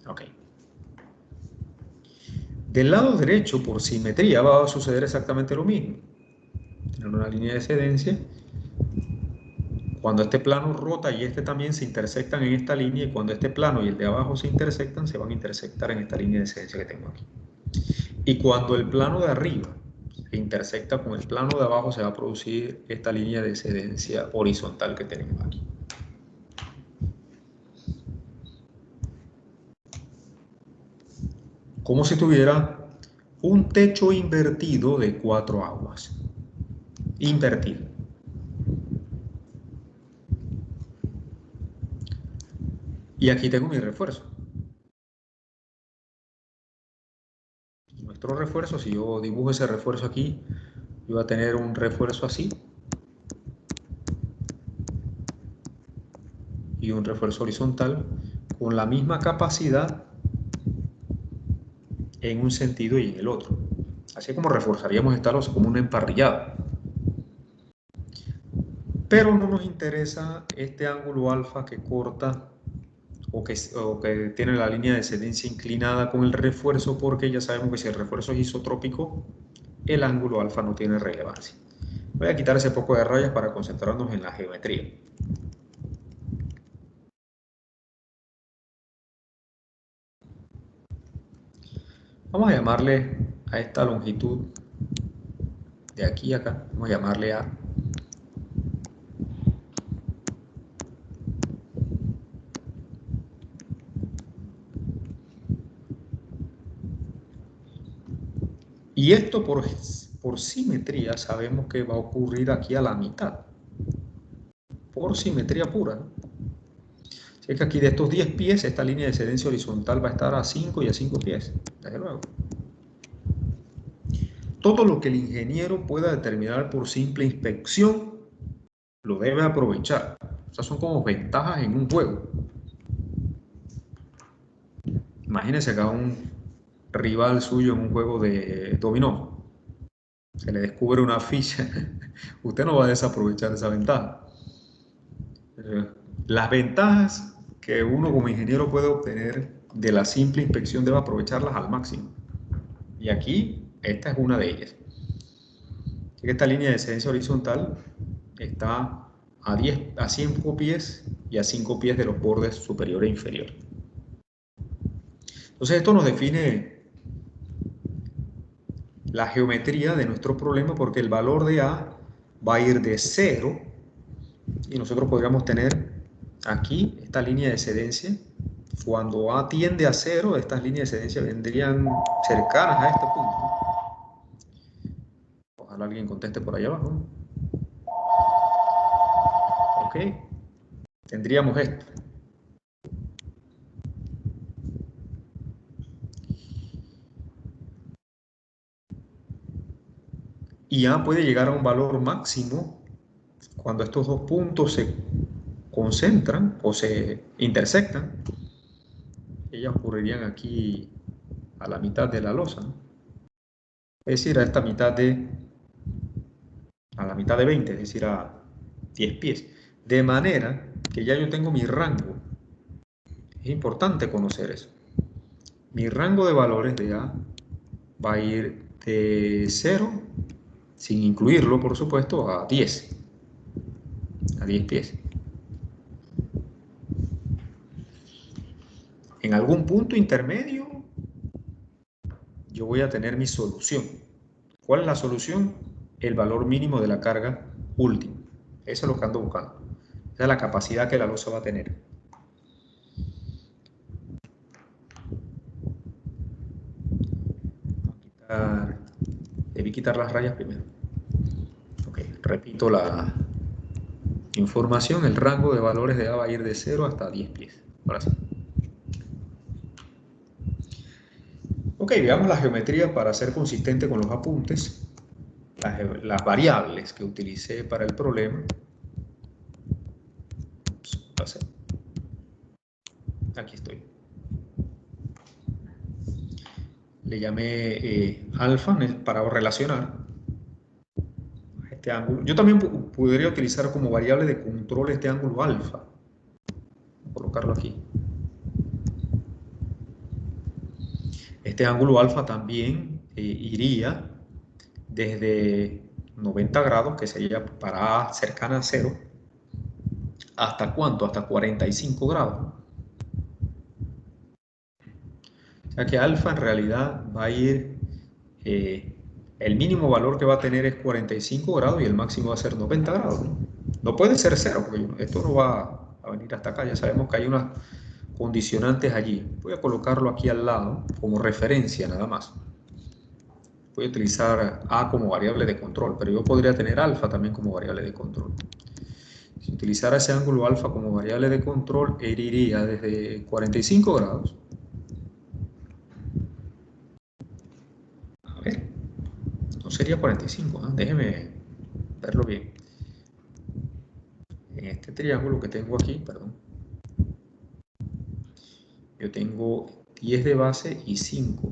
Ok. Del lado derecho, por simetría, va a suceder exactamente lo mismo. Tener una línea de excedencia. Cuando este plano rota y este también se intersectan en esta línea, y cuando este plano y el de abajo se intersectan, se van a intersectar en esta línea de excedencia que tengo aquí. Y cuando el plano de arriba se intersecta con el plano de abajo, se va a producir esta línea de excedencia horizontal que tenemos aquí. Como si tuviera un techo invertido de 4 aguas. Invertido. Y aquí tengo mi refuerzo. Nuestro refuerzo, si yo dibujo ese refuerzo aquí, yo voy a tener un refuerzo así. Y un refuerzo horizontal con la misma capacidad en un sentido y en el otro. Así como reforzaríamos esta losa como una emparrillada. Pero no nos interesa este ángulo alfa que corta o que tiene la línea de excedencia inclinada con el refuerzo, porque ya sabemos que si el refuerzo es isotrópico, el ángulo alfa no tiene relevancia. Voy a quitar ese poco de rayas para concentrarnos en la geometría. Vamos a llamarle a esta longitud de aquí a acá, vamos a llamarle A. Y esto por simetría sabemos que va a ocurrir aquí a la mitad. Por simetría pura, ¿no? Así que aquí de estos 10 pies, esta línea de excedencia horizontal va a estar a 5 y a 5 pies, desde luego. Todo lo que el ingeniero pueda determinar por simple inspección, lo debe aprovechar. O sea, son como ventajas en un juego. Imagínense que a un rival suyo en un juego de dominó se le descubre una ficha, usted no va a desaprovechar esa ventaja. Las ventajas que uno como ingeniero puede obtener de la simple inspección debe aprovecharlas al máximo. Y aquí, esta es una de ellas. Esta línea de excedencia horizontal está a 5 pies y a 5 pies de los bordes superior e inferior. Entonces esto nos define la geometría de nuestro problema, porque el valor de A va a ir de 0 y nosotros podríamos tener aquí esta línea de excedencia. Cuando A tiende a 0, estas líneas de excedencia vendrían cercanas a este punto. Ojalá alguien conteste por allá abajo. Ok. Tendríamos esto. y A puede llegar a un valor máximo cuando estos dos puntos se concentran o se intersectan. Ellas ocurrirían aquí a la mitad de la losa, ¿no? Es decir, a la mitad de 20, es decir, a 10 pies. De manera que ya yo tengo mi rango. Es importante conocer eso. Mi rango de valores de A va a ir de 0, sin incluirlo, por supuesto, a 10 pies. En algún punto intermedio, yo voy a tener mi solución. ¿Cuál es la solución? El valor mínimo de la carga última. Eso es lo que ando buscando. Esa es la capacidad que la losa va a tener. Debí quitar las rayas primero. Ok, repito la información. El rango de valores de A va a ir de 0 hasta 10 pies. Ahora sí. Ok, veamos la geometría para ser consistente con los apuntes. Las variables que utilicé para el problema. Aquí estoy. Le llamé alfa para relacionar este ángulo. Yo también podría utilizar como variable de control este ángulo alfa. Voy a colocarlo aquí. Este ángulo alfa también iría desde 90 grados, que sería para A cercana a 0, ¿hasta cuánto? Hasta 45 grados. O sea que alfa en realidad va a ir, el mínimo valor que va a tener es 45 grados y el máximo va a ser 90 grados, ¿no? No puede ser 0, porque esto no va a venir hasta acá. Ya sabemos que hay unas condicionantes allí. Voy a colocarlo aquí al lado como referencia nada más. Voy a utilizar A como variable de control, pero yo podría tener alfa también como variable de control. Si utilizara ese ángulo alfa como variable de control, iría desde 45 grados. A ver, no sería 45, ¿eh? Déjeme verlo bien. En este triángulo que tengo aquí, perdón, yo tengo 10 de base y 5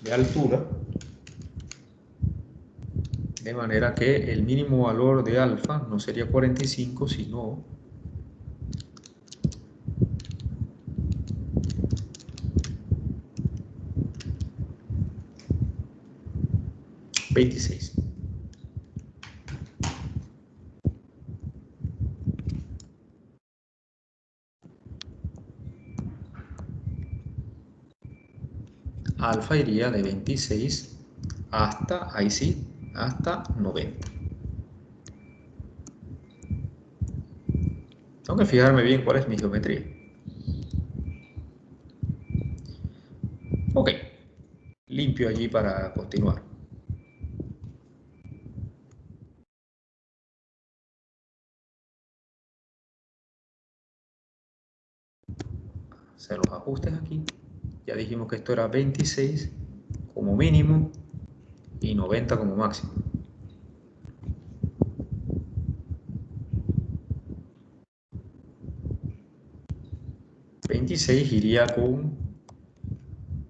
de altura, de manera que el mínimo valor de alfa no sería 45, sino 26. Alfa iría de 26 hasta, ahí sí, hasta 90. Tengo que fijarme bien cuál es mi geometría. Ok, limpio allí para continuar. Hacer los ajustes aquí. Ya dijimos que esto era 26 como mínimo y 90 como máximo. $26 iría con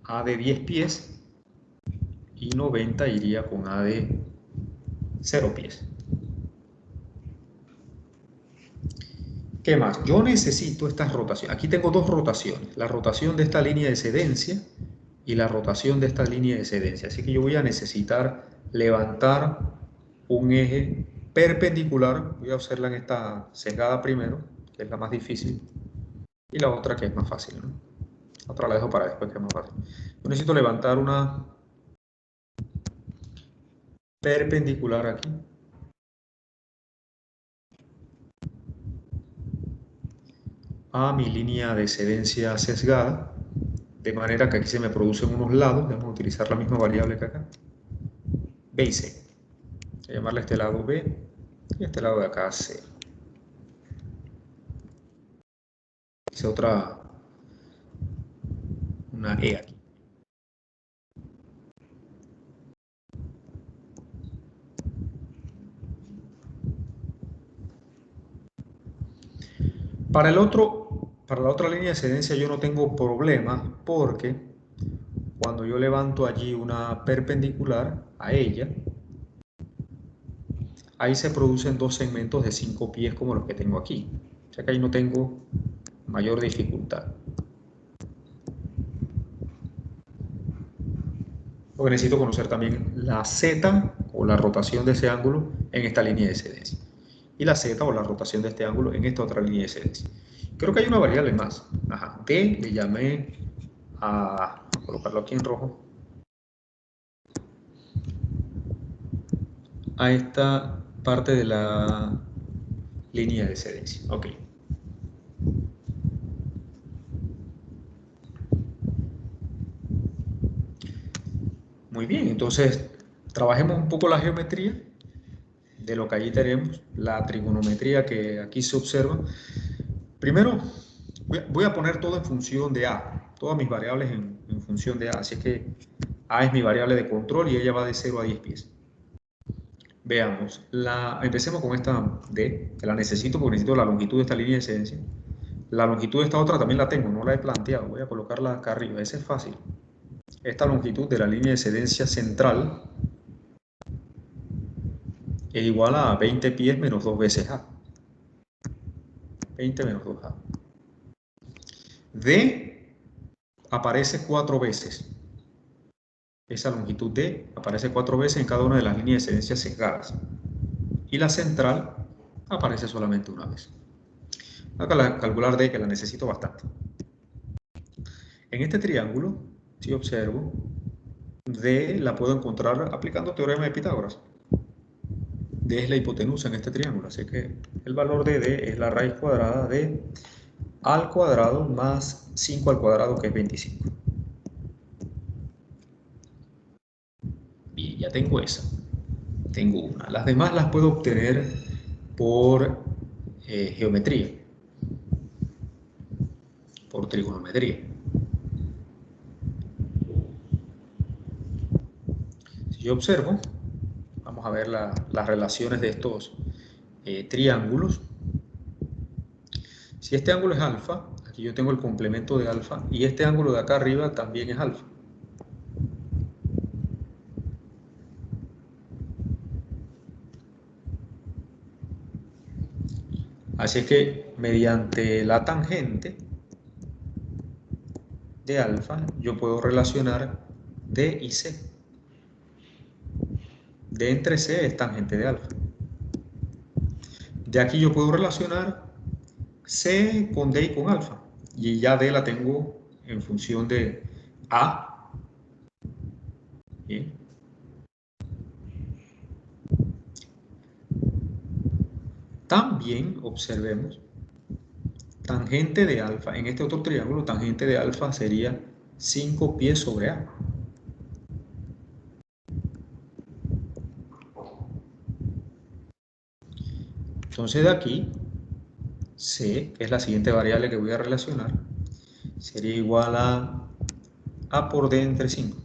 A de 10 pies y 90 iría con A de 0 pies. ¿Qué más? Yo necesito estas rotaciones. Aquí tengo dos rotaciones. La rotación de esta línea de excedencia y la rotación de esta línea de excedencia. Así que yo voy a necesitar levantar un eje perpendicular. Voy a hacerla en esta sesgada primero, que es la más difícil, y la otra que es más fácil, ¿no? La otra la dejo para después, que es más fácil. Yo necesito levantar una perpendicular aquí. A mi línea de excedencia sesgada, de manera que aquí se me producen unos lados. Vamos a utilizar la misma variable que acá, B y C. Voy a llamarle a este lado B y a este lado de acá C. Hice una E aquí. Para la otra línea de excedencia yo no tengo problemas porque cuando yo levanto allí una perpendicular a ella, ahí se producen dos segmentos de 5 pies como los que tengo aquí. O sea que ahí no tengo mayor dificultad. Lo que necesito conocer también la Z o la rotación de ese ángulo en esta línea de excedencia. Y la Z o la rotación de este ángulo en esta otra línea de excedencia. Creo que hay una variable más. Ajá. D le llamé a colocarlo aquí en rojo. A esta parte de la línea de excedencia. Ok. Muy bien, entonces trabajemos un poco la geometría de lo que allí tenemos, la trigonometría que aquí se observa. Primero, voy a poner todo en función de A, todas mis variables en función de A, así es que A es mi variable de control y ella va de 0 a 10 pies. Veamos, empecemos con esta D, que la necesito porque necesito la longitud de esta línea de excedencia. La longitud de esta otra también la tengo, no la he planteado, voy a colocarla acá arriba, ese es fácil. Esta longitud de la línea de excedencia central es igual a 20 pies menos 2 veces A. 20 menos 2A. D aparece 4 veces. Esa longitud D aparece 4 veces en cada una de las líneas de excedencia sesgadas. Y la central aparece solamente una vez. Voy a calcular D, que la necesito bastante. En este triángulo, si observo, D la puedo encontrar aplicando el teorema de Pitágoras. D es la hipotenusa en este triángulo, así que el valor de D es la raíz cuadrada de al cuadrado más 5 al cuadrado, que es 25. Bien, ya tengo esa. Tengo una. Las demás las puedo obtener por geometría, por trigonometría. Si yo observo, vamos a ver las relaciones de estos triángulos. Si este ángulo es alfa, aquí yo tengo el complemento de alfa, y este ángulo de acá arriba también es alfa. Así es que mediante la tangente de alfa, yo puedo relacionar D y C. D entre C es tangente de alfa. De aquí yo puedo relacionar C con D y con alfa. Y ya D la tengo en función de A. Bien. También observemos tangente de alfa. En este otro triángulo, tangente de alfa sería 5 pies sobre A. Entonces de aquí, C, que es la siguiente variable que voy a relacionar, sería igual a por D entre 5.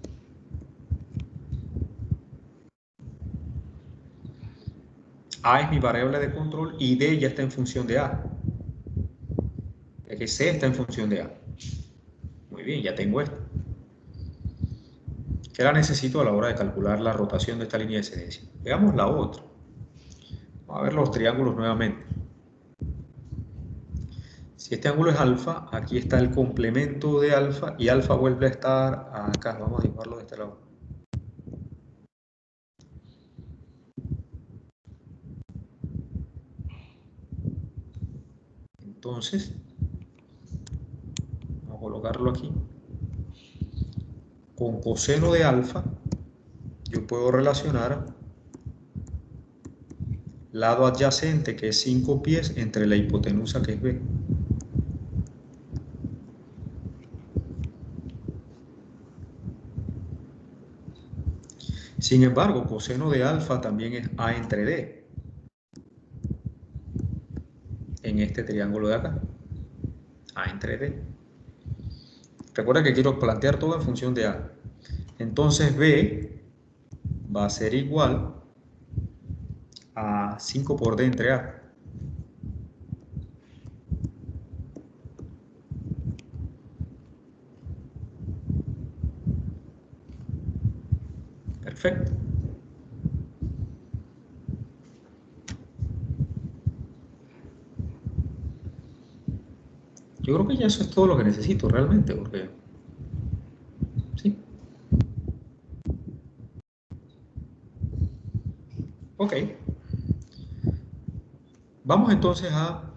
A es mi variable de control y D ya está en función de A. Es que C está en función de A. Muy bien, ya tengo esto. ¿Qué la necesito a la hora de calcular la rotación de esta línea de excedencia? Veamos la otra. Vamos a ver los triángulos nuevamente. Si este ángulo es alfa, aquí está el complemento de alfa y alfa vuelve a estar acá. Vamos a dibujarlo de este lado. Entonces, vamos a colocarlo aquí. Con coseno de alfa, yo puedo relacionar lado adyacente, que es 5 pies, entre la hipotenusa, que es B. Sin embargo, coseno de alfa también es A entre D. En este triángulo de acá. A entre D. Recuerda que quiero plantear todo en función de A. Entonces B va a ser igual a 5 por D entre A. Perfecto. Yo creo que ya eso es todo lo que necesito realmente, porque sí. Ok. Vamos entonces a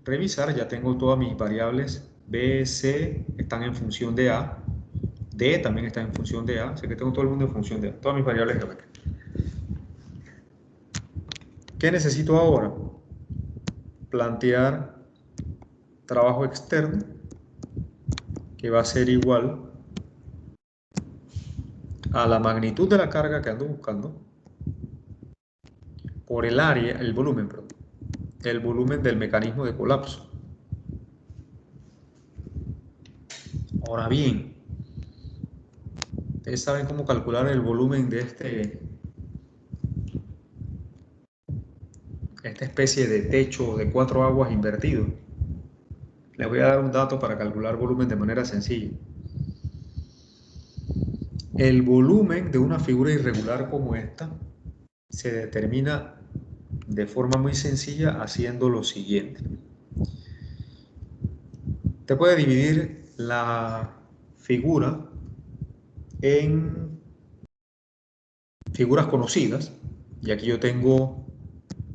revisar. Ya tengo todas mis variables. B, C están en función de A. D también está en función de A. Así que tengo todo el mundo en función de A. Todas mis variables geométricas. ¿Qué necesito ahora? Plantear trabajo externo, que va a ser igual a la magnitud de la carga que ando buscando por el área, el volumen, perdón, el volumen del mecanismo de colapso. Ahora bien, ustedes saben cómo calcular el volumen de esta especie de techo de 4 aguas invertido. Les voy a dar un dato para calcular volumen de manera sencilla. El volumen de una figura irregular como esta se determina de forma muy sencilla haciendo lo siguiente. Te puede dividir la figura en figuras conocidas, y aquí yo tengo,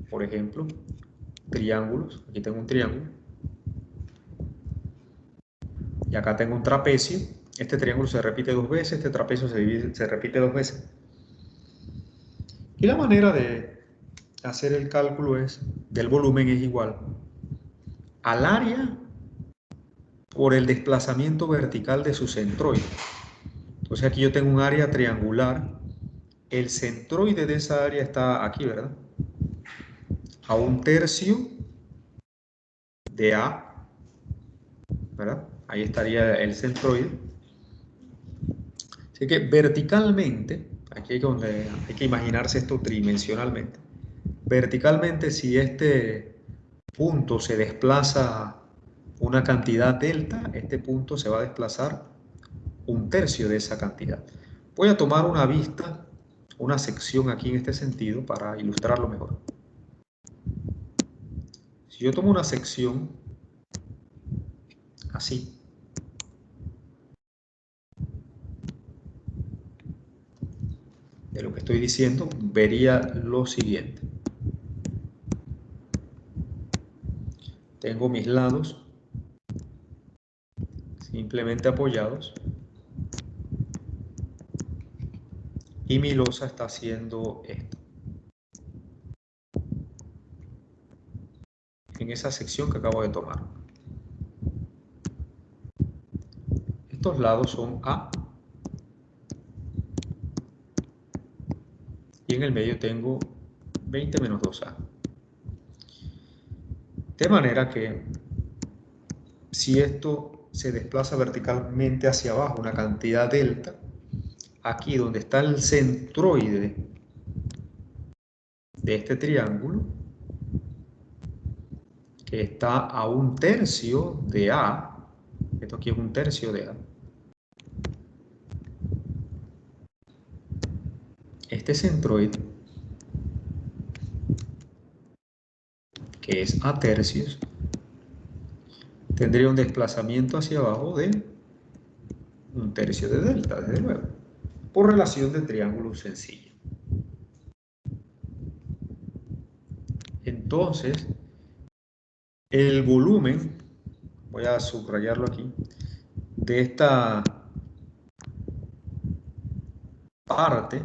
por ejemplo, triángulos. Aquí tengo un triángulo y acá tengo un trapecio. Este triángulo se repite 2 veces, este trapecio se repite 2 veces. Y la manera de hacer el cálculo del volumen es igual al área por el desplazamiento vertical de su centroide. Entonces aquí yo tengo un área triangular. El centroide de esa área está aquí, ¿verdad? A 1/3 de A, ¿verdad? Ahí estaría el centroide. Así que verticalmente, aquí es donde hay que imaginarse esto tridimensionalmente. Verticalmente, si este punto se desplaza una cantidad delta, este punto se va a desplazar 1/3 de esa cantidad. Voy a tomar una vista, una sección aquí en este sentido para ilustrarlo mejor. Si yo tomo una sección así, de lo que estoy diciendo, vería lo siguiente. Tengo mis lados simplemente apoyados y mi losa está haciendo esto. En esa sección que acabo de tomar. Estos lados son A y en el medio tengo 20 menos 2A. De manera que si esto se desplaza verticalmente hacia abajo, una cantidad delta, aquí donde está el centroide de este triángulo, que está a 1/3 de A, esto aquí es 1/3 de A, este centroide, que es A tercios, tendría un desplazamiento hacia abajo de 1/3 de delta, desde luego, por relación de triángulo sencillo. Entonces, el volumen, voy a subrayarlo aquí, de esta parte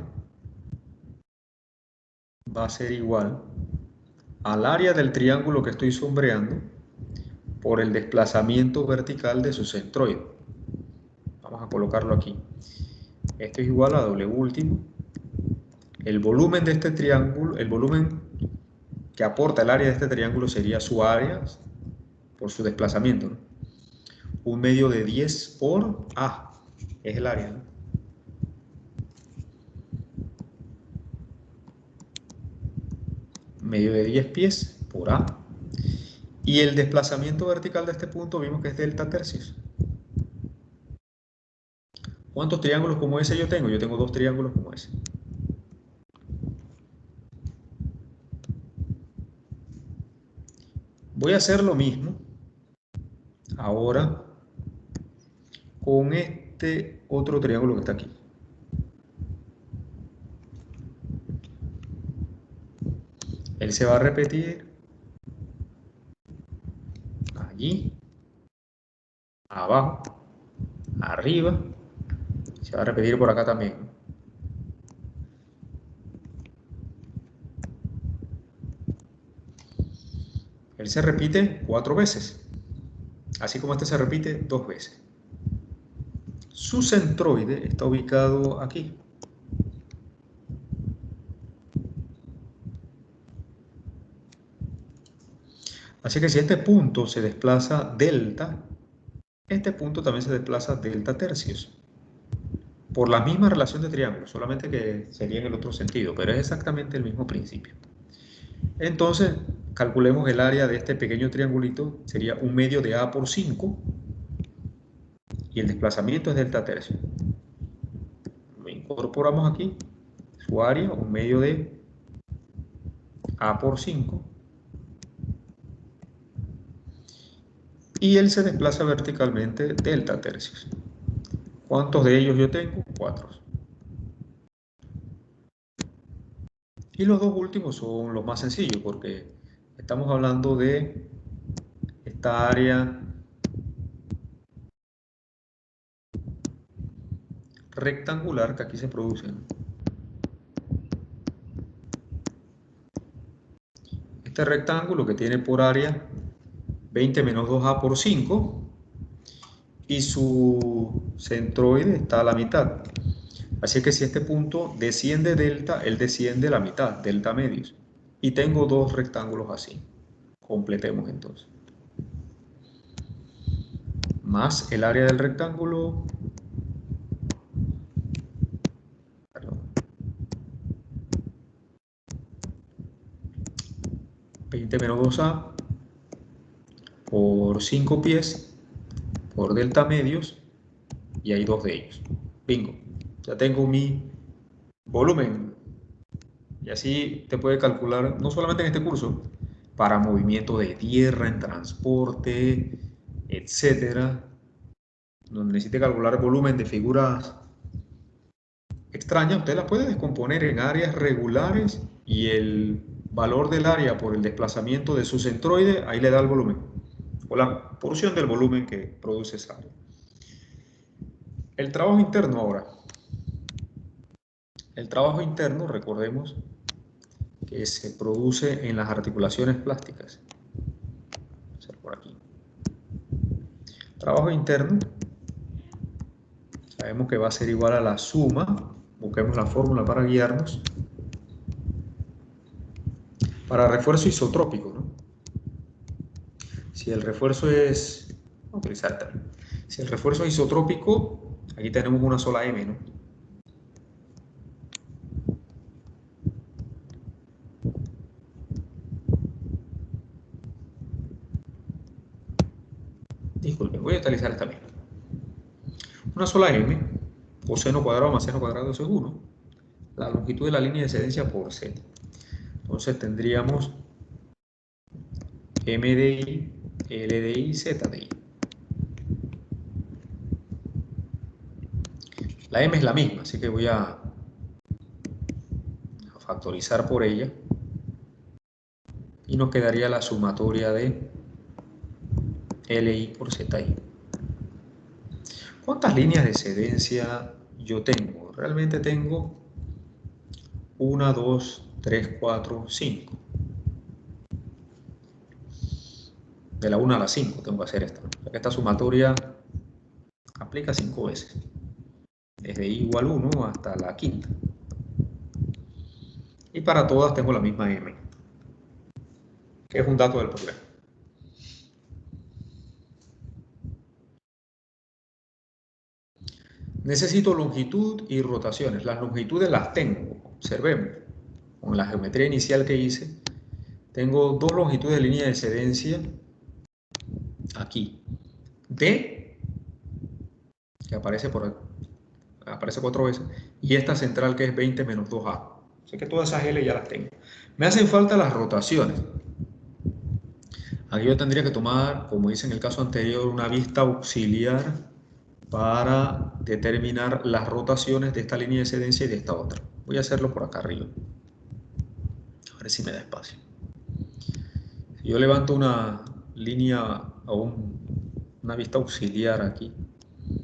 va a ser igual al área del triángulo que estoy sombreando por el desplazamiento vertical de su centroide. Vamos a colocarlo aquí. Esto es igual a W último. El volumen de este triángulo, el volumen que aporta el área de este triángulo sería su área por su desplazamiento, ¿no? 1/2 de 10 por A es el área, ¿no? Medio de 10 pies por A. Y el desplazamiento vertical de este punto vimos que es delta tercios. ¿Cuántos triángulos como ese yo tengo? Yo tengo 2 triángulos como ese. Voy a hacer lo mismo ahora con este otro triángulo que está aquí. Él se va a repetir allí, abajo, arriba, se va a repetir por acá también. Él se repite 4 veces, así como este se repite 2 veces. Su centroide está ubicado aquí. Así que si este punto se desplaza delta, este punto también se desplaza delta tercios. Por la misma relación de triángulos, solamente que sería en el otro sentido, pero es exactamente el mismo principio. Entonces, calculemos el área de este pequeño triangulito, sería 1/2 de A por 5, y el desplazamiento es delta tercio. Lo incorporamos aquí, su área, 1/2 de A por 5, y él se desplaza verticalmente delta tercios. ¿Cuántos de ellos yo tengo? 4. Y los dos últimos son los más sencillos, porque estamos hablando de esta área rectangular que aquí se produce, ¿no? Este rectángulo que tiene por área 20 menos 2A por 5, y su centroide está a la mitad. Así que si este punto desciende delta, él desciende la mitad, delta medios. Y tengo 2 rectángulos así. Completemos entonces. Más el área del rectángulo. Perdón. 20 menos 2A por 5 pies por delta medios, y hay 2 de ellos. Bingo. Ya tengo mi volumen. Y así te puede calcular, no solamente en este curso, para movimiento de tierra, en transporte, etcétera, donde necesite calcular el volumen de figuras extrañas, usted las puede descomponer en áreas regulares, y el valor del área por el desplazamiento de su centroide, ahí le da el volumen, o la porción del volumen que produce esa área. El trabajo interno ahora. El trabajo interno, recordemos, que se produce en las articulaciones plásticas. Vamos a hacer por aquí. Trabajo interno, sabemos que va a ser igual a la suma, busquemos la fórmula para guiarnos, para refuerzo isotrópico, ¿no? Si el refuerzo es, vamos a utilizar tal, si el refuerzo es isotrópico, aquí tenemos una sola M, ¿no? Disculpen, voy a utilizar esta misma. Una sola M, coseno cuadrado más seno cuadrado, eso es 1. La longitud de la línea de excedencia por Z. Entonces tendríamos M de I, L de I, Z de I. La M es la misma, así que voy a factorizar por ella. Y nos quedaría la sumatoria de LI por ZI. ¿Cuántas líneas de excedencia yo tengo? Realmente tengo 1, 2, 3, 4, 5. De la 1 a la 5 tengo que hacer esta. O sea que esta sumatoria aplica 5 veces. Desde I igual 1 hasta la quinta. Y para todas tengo la misma M, que es un dato del problema. Necesito longitud y rotaciones. Las longitudes las tengo. Observemos. Con la geometría inicial que hice, tengo 2 longitudes de línea de excedencia aquí. D, que aparece por aparece 4 veces, y esta central que es 20 menos 2A. Así que todas esas L ya las tengo. Me hacen falta las rotaciones. Aquí yo tendría que tomar, como hice en el caso anterior, una vista auxiliar para determinar las rotaciones de esta línea de excedencia y de esta otra. Voy a hacerlo por acá arriba. A ver si me da espacio. Si yo levanto una línea o una vista auxiliar aquí, voy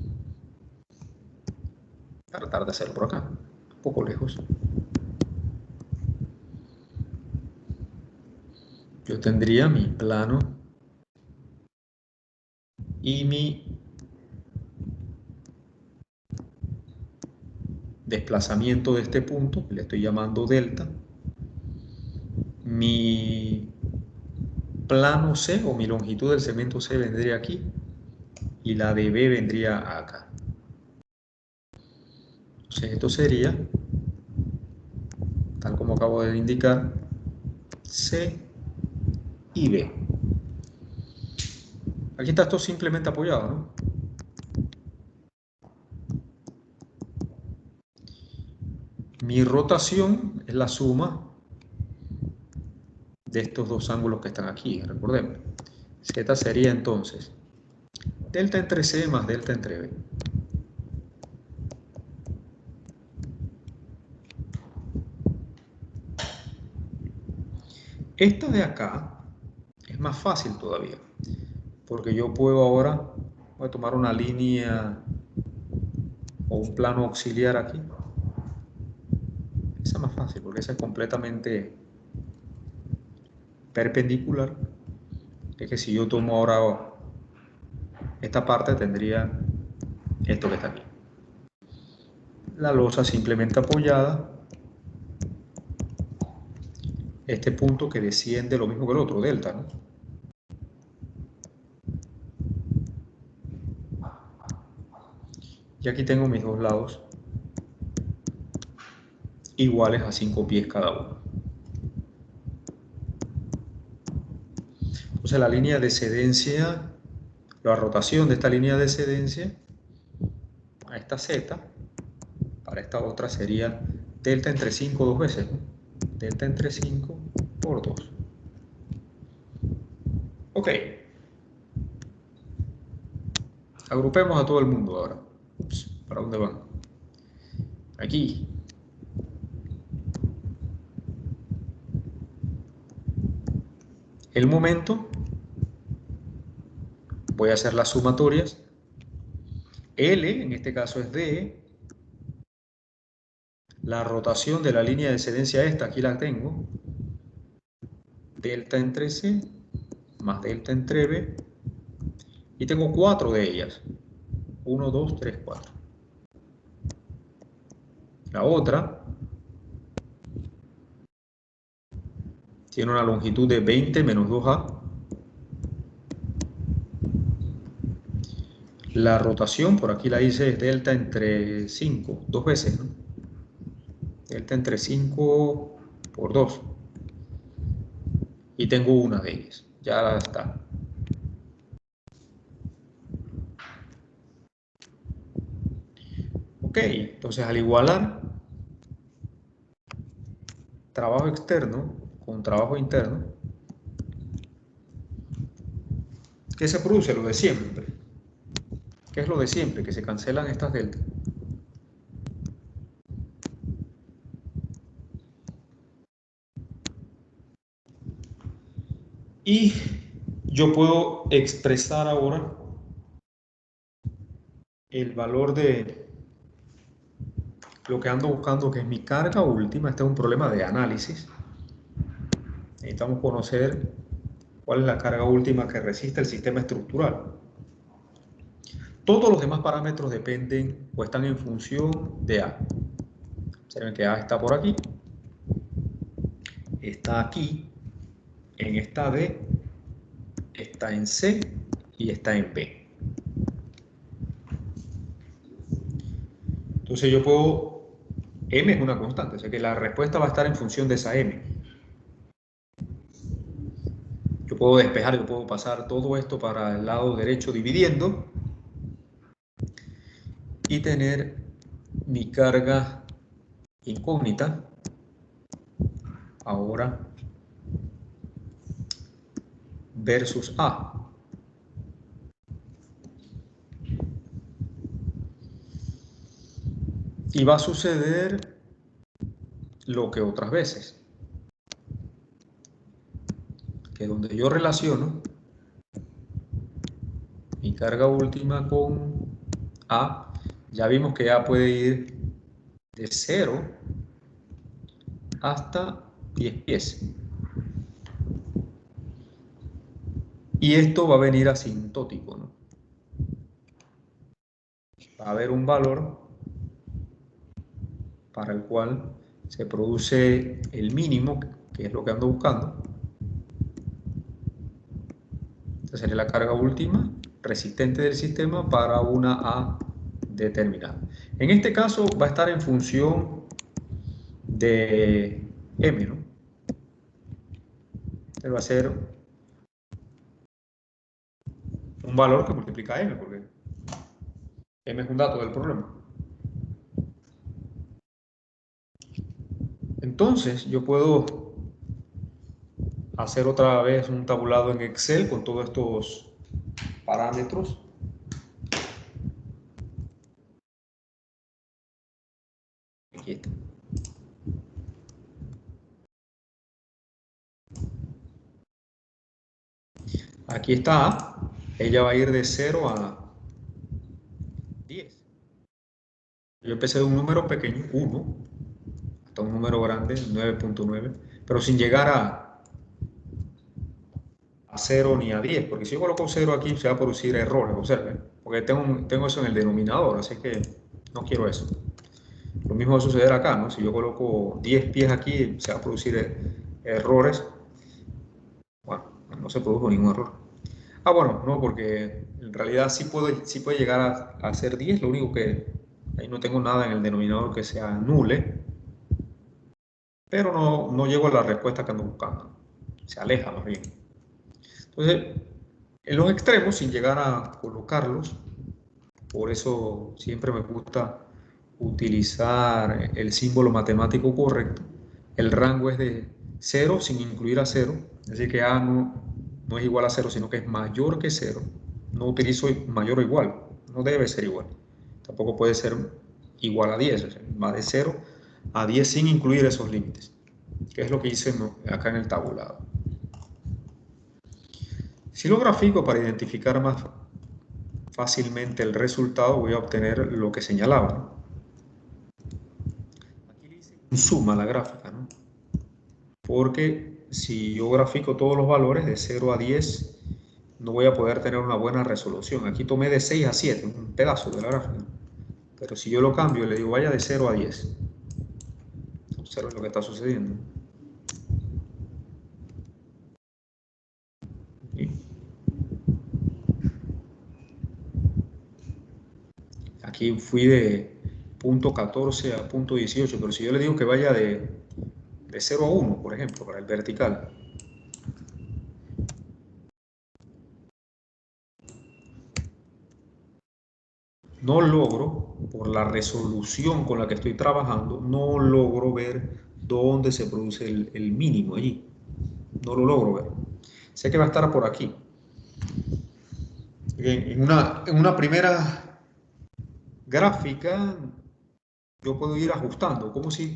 a tratar de hacerlo por acá, un poco lejos. Yo tendría mi plano y mi desplazamiento de este punto, que le estoy llamando delta, mi plano C o mi longitud del segmento C vendría aquí y la de B vendría acá. Entonces esto sería, tal como acabo de indicar, C y B. Aquí está esto simplemente apoyado, ¿no? Mi rotación es la suma de estos dos ángulos que están aquí, recordemos. Z sería entonces delta entre C más delta entre B. Esta de acá es más fácil todavía, porque yo puedo ahora, voy a tomar una línea o un plano auxiliar aquí. Esa es más fácil, porque esa es completamente perpendicular. Es que si yo tomo ahora esta parte, tendría esto que está aquí. La losa simplemente apoyada. Este punto que desciende lo mismo que el otro, delta, ¿no? Y aquí tengo mis dos lados iguales a 5 pies cada uno. Entonces la línea de excedencia, la rotación de esta línea de excedencia a esta Z, para esta otra sería delta entre 5 dos veces, ¿no? Delta entre 5 por 2. Ok. Agrupemos a todo el mundo ahora. Ups, ¿para dónde van? Aquí. El momento, voy a hacer las sumatorias. L, en este caso es D. La rotación de la línea de excedencia esta, aquí la tengo. Delta entre C más delta entre B. Y tengo 4 de ellas. 1, 2, 3, 4. La otra tiene una longitud de 20 menos 2A. La rotación, por aquí la hice, es delta entre 5, dos veces, ¿no? Delta entre 5 por 2. Y tengo una de ellas. Ya está. Ok, entonces al igualar trabajo externo con trabajo interno, ¿qué se produce? Lo de siempre. ¿Qué es lo de siempre? Que se cancelan estas deltas. Y yo puedo expresar ahora el valor de lo que ando buscando, que es mi carga última. Este es un problema de análisis. Necesitamos conocer cuál es la carga última que resiste el sistema estructural. Todos los demás parámetros dependen o están en función de A. Observen que A está por aquí, está aquí, en esta D, está en C y está en B. Entonces yo puedo, M es una constante, o sea que la respuesta va a estar en función de esa M. Yo puedo despejar, yo puedo pasar todo esto para el lado derecho dividiendo y tener mi carga incógnita ahora versus A. Y va a suceder lo que otras veces, que donde yo relaciono mi carga última con A, ya vimos que A puede ir de 0 hasta 10 pies. Y esto va a venir asintótico, ¿no? Va a haber un valor para el cual se produce el mínimo, que es lo que ando buscando. Esta sería la carga última resistente del sistema para una A determinada. En este caso va a estar en función de M, ¿no? Entonces va a ser un valor que multiplica M, porque M es un dato del problema. Entonces yo puedo hacer otra vez un tabulado en Excel con todos estos parámetros. Aquí está. Aquí está A. Ella va a ir de 0 a 10. Yo empecé de un número pequeño, 1, hasta un número grande, 9.9, pero sin llegar a 0 ni a 10, porque si yo coloco 0 aquí se va a producir errores, observen, porque tengo eso en el denominador, así que no quiero eso. Lo mismo va a suceder acá, ¿no? Si yo coloco 10 pies aquí, se va a producir errores. Bueno, no se produjo ningún error. Ah, bueno, no, porque en realidad sí puede llegar a ser 10, lo único que ahí no tengo nada en el denominador que sea anule, pero no llego a la respuesta que ando buscando. Se aleja más bien. Entonces, en los extremos, sin llegar a colocarlos, por eso siempre me gusta utilizar el símbolo matemático correcto. El rango es de 0 sin incluir a 0, es decir que A no es igual a 0, sino que es mayor que 0. No utilizo mayor o igual, no debe ser igual. Tampoco puede ser igual a 10, o sea, va de 0 a 10 sin incluir esos límites, que es lo que hice acá en el tabulado. Si lo grafico para identificar más fácilmente el resultado, voy a obtener lo que señalaba, ¿no? Aquí le hice un suma a la gráfica, ¿no? Porque si yo grafico todos los valores de 0 a 10, no voy a poder tener una buena resolución. Aquí tomé de 6 a 7, un pedazo de la gráfica. Pero si yo lo cambio y le digo vaya de 0 a 10, observen lo que está sucediendo. Aquí fui de punto 14 a punto 18, pero si yo le digo que vaya de 0 a 1, por ejemplo, para el vertical, no logro, por la resolución con la que estoy trabajando, no logro ver dónde se produce el mínimo allí. No lo logro ver. Sé que va a estar por aquí. En una primera gráfica, yo puedo ir ajustando, como si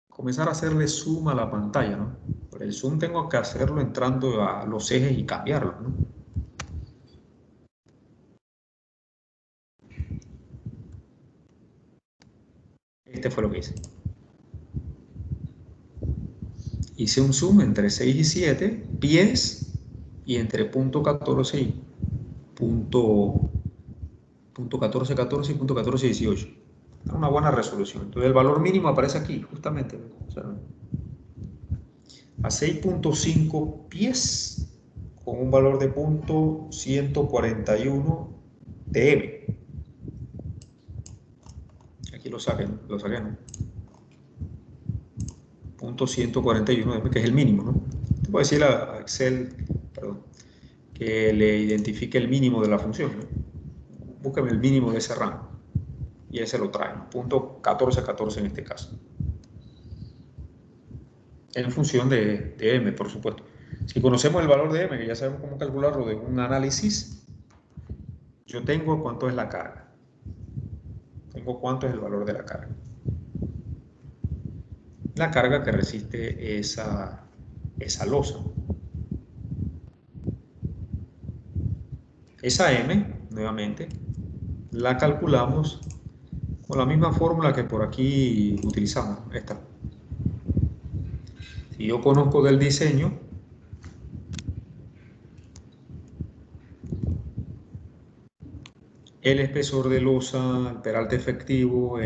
comenzara a hacerle zoom a la pantalla, ¿no? Pero el zoom tengo que hacerlo entrando a los ejes y cambiarlo, ¿no? Este fue lo que hice. Hice un zoom entre 6 y 7 pies y entre punto 14 y punto 14, 14 y punto 14, 18. Una buena resolución. Entonces el valor mínimo aparece aquí, justamente. ¿Observen? A 6.5 pies con un valor de punto 141 de M. Aquí lo saqué, ¿no? Punto 141 de M, que es el mínimo, ¿no? Te puedo decir a Excel, perdón, que le identifique el mínimo de la función, ¿no? Búscame el mínimo de ese rango. y ese lo trae, punto 1414 en este caso. En función de M, por supuesto. Si conocemos el valor de M, que ya sabemos cómo calcularlo de un análisis, yo tengo cuánto es la carga. Tengo cuánto es el valor de la carga. La carga que resiste esa losa. Esa M, nuevamente, la calculamos con la misma fórmula que por aquí utilizamos, esta. Si yo conozco del diseño, el espesor de losa, el peralte efectivo,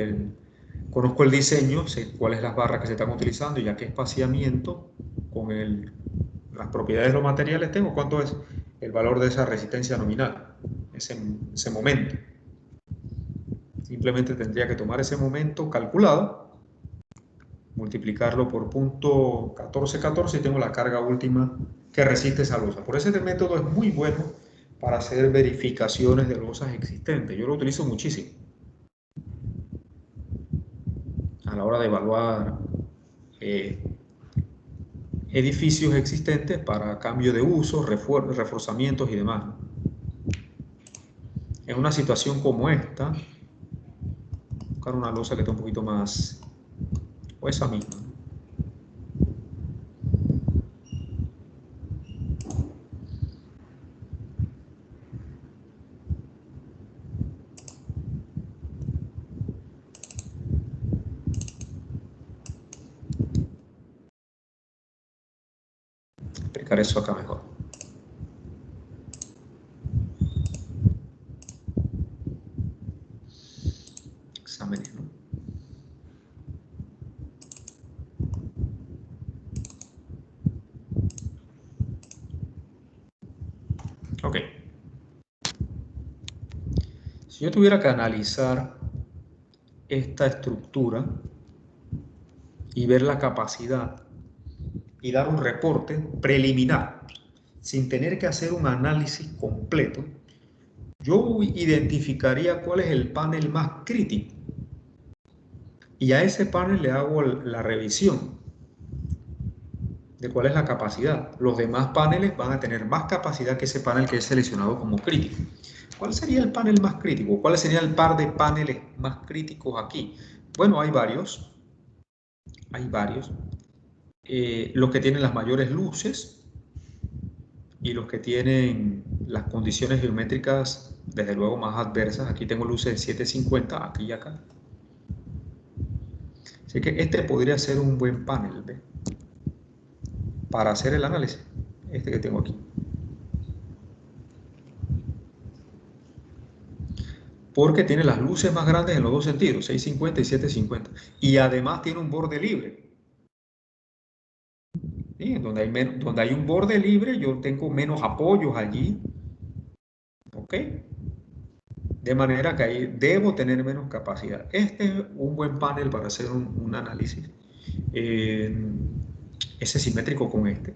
conozco el diseño, sé cuáles las barras que se están utilizando, ya que espaciamiento con las propiedades de los materiales tengo, cuánto es el valor de esa resistencia nominal, ese momento. Simplemente tendría que tomar ese momento calculado, multiplicarlo por punto 1414 y tengo la carga última que resiste esa losa. Por eso este método es muy bueno para hacer verificaciones de losas existentes. Yo lo utilizo muchísimo a la hora de evaluar edificios existentes para cambio de uso, reforzamientos y demás. En una situación como esta, buscar una losa que esté un poquito más, o esa misma. Explicar eso acá mejor. Exámenes, ¿no? Ok. Si yo tuviera que analizar esta estructura y ver la capacidad y dar un reporte preliminar, sin tener que hacer un análisis completo, yo identificaría cuál es el panel más crítico y a ese panel le hago la revisión de cuál es la capacidad. Los demás paneles van a tener más capacidad que ese panel que es seleccionado como crítico. ¿Cuál sería el panel más crítico? ¿Cuál sería el par de paneles más críticos aquí? Bueno, hay varios. Hay varios. Los que tienen las mayores luces y los que tienen las condiciones geométricas, desde luego, más adversas. Aquí tengo luces de 750, aquí y acá. Así que este podría ser un buen panel, ¿ve? Para hacer el análisis, este que tengo aquí. Porque tiene las luces más grandes en los dos sentidos, 650 y 750. Y además tiene un borde libre. ¿Sí? Donde hay un borde libre, yo tengo menos apoyos allí. ¿Ok? De manera que ahí debo tener menos capacidad. Este es un buen panel para hacer un análisis. Ese simétrico con este.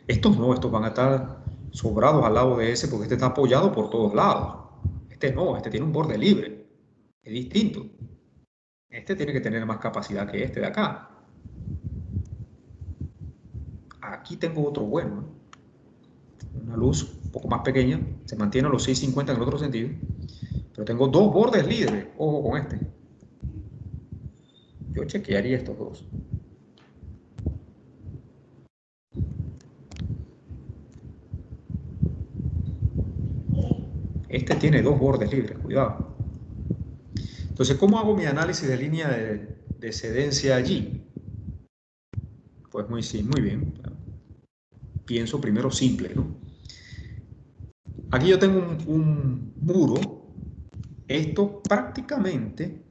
Estos no, estos van a estar sobrados al lado de ese porque este está apoyado por todos lados. Este no, este tiene un borde libre. Es distinto. Este tiene que tener más capacidad que este de acá. Aquí tengo otro bueno, ¿no? Una luz un poco más pequeña, se mantiene a los 650 en el otro sentido, pero tengo dos bordes libres. Ojo con este. Yo chequearía estos dos. Este tiene dos bordes libres, cuidado. Entonces, ¿cómo hago mi análisis de línea de cedencia allí? Pues muy bien. Pienso primero simple, ¿no? Aquí yo tengo un muro. Esto prácticamente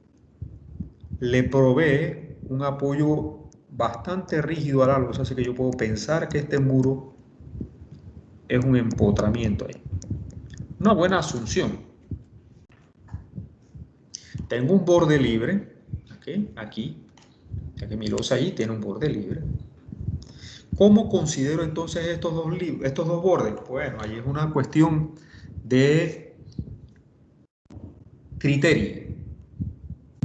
le provee un apoyo bastante rígido a la losa, así que yo puedo pensar que este muro es un empotramiento ahí. Una buena asunción. Tengo un borde libre, ¿okay? Aquí, ya que mi losa ahí tiene un borde libre. ¿Cómo considero entonces estos dos bordes? Bueno, ahí es una cuestión de criterio.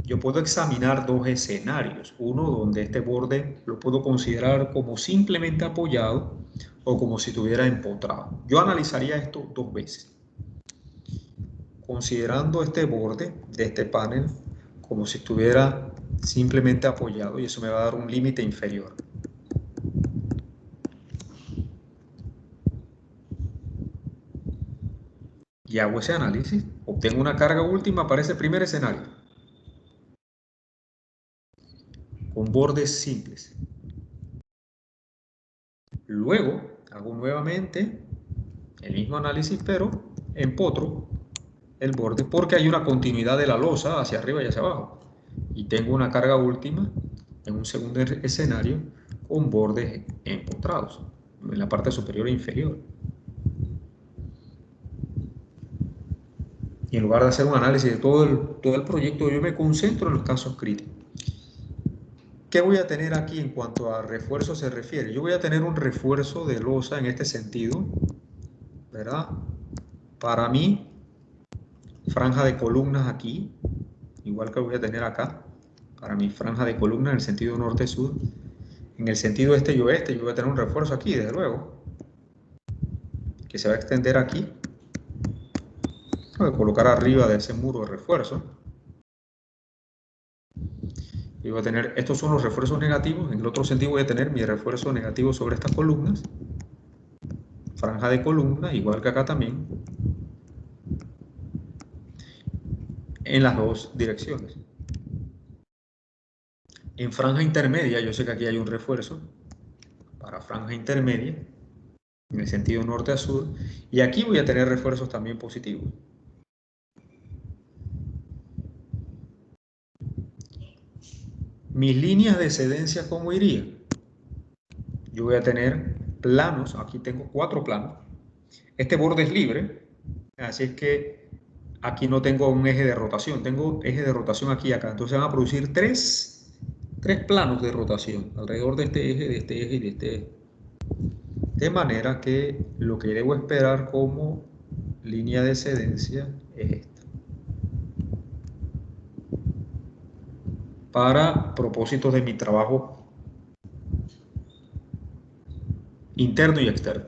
Yo puedo examinar dos escenarios. Uno donde este borde lo puedo considerar como simplemente apoyado o como si estuviera empotrado. Yo analizaría esto dos veces. Considerando este borde de este panel como si estuviera simplemente apoyado, y eso me va a dar un límite inferior. Y hago ese análisis, obtengo una carga última para ese primer escenario, con bordes simples. Luego hago nuevamente el mismo análisis, pero empotro el borde porque hay una continuidad de la losa hacia arriba y hacia abajo. Y tengo una carga última en un segundo escenario con bordes empotrados en la parte superior e inferior. Y en lugar de hacer un análisis de todo el proyecto, yo me concentro en los casos críticos. ¿Qué voy a tener aquí en cuanto a refuerzo se refiere? Yo voy a tener un refuerzo de losa en este sentido, ¿verdad? Para mí, franja de columnas aquí, igual que voy a tener acá, para mi franja de columnas en el sentido norte-sur. En el sentido este y oeste, yo voy a tener un refuerzo aquí, desde luego, que se va a extender aquí. Voy a colocar arriba de ese muro de refuerzo. Y voy a tener, estos son los refuerzos negativos. En el otro sentido voy a tener mi refuerzo negativo sobre estas columnas. Franja de columna, igual que acá también. En las dos direcciones. En franja intermedia, yo sé que aquí hay un refuerzo para franja intermedia, en el sentido norte a sur, y aquí voy a tener refuerzos también positivos. Mis líneas de excedencia, ¿cómo irían? Yo voy a tener planos, aquí tengo 4 planos. Este borde es libre, así es que aquí no tengo un eje de rotación, tengo eje de rotación aquí y acá. Entonces van a producir tres planos de rotación alrededor de este eje, de este eje y de este eje. De manera que lo que debo esperar como línea de excedencia es esta. Para propósitos de mi trabajo interno y externo.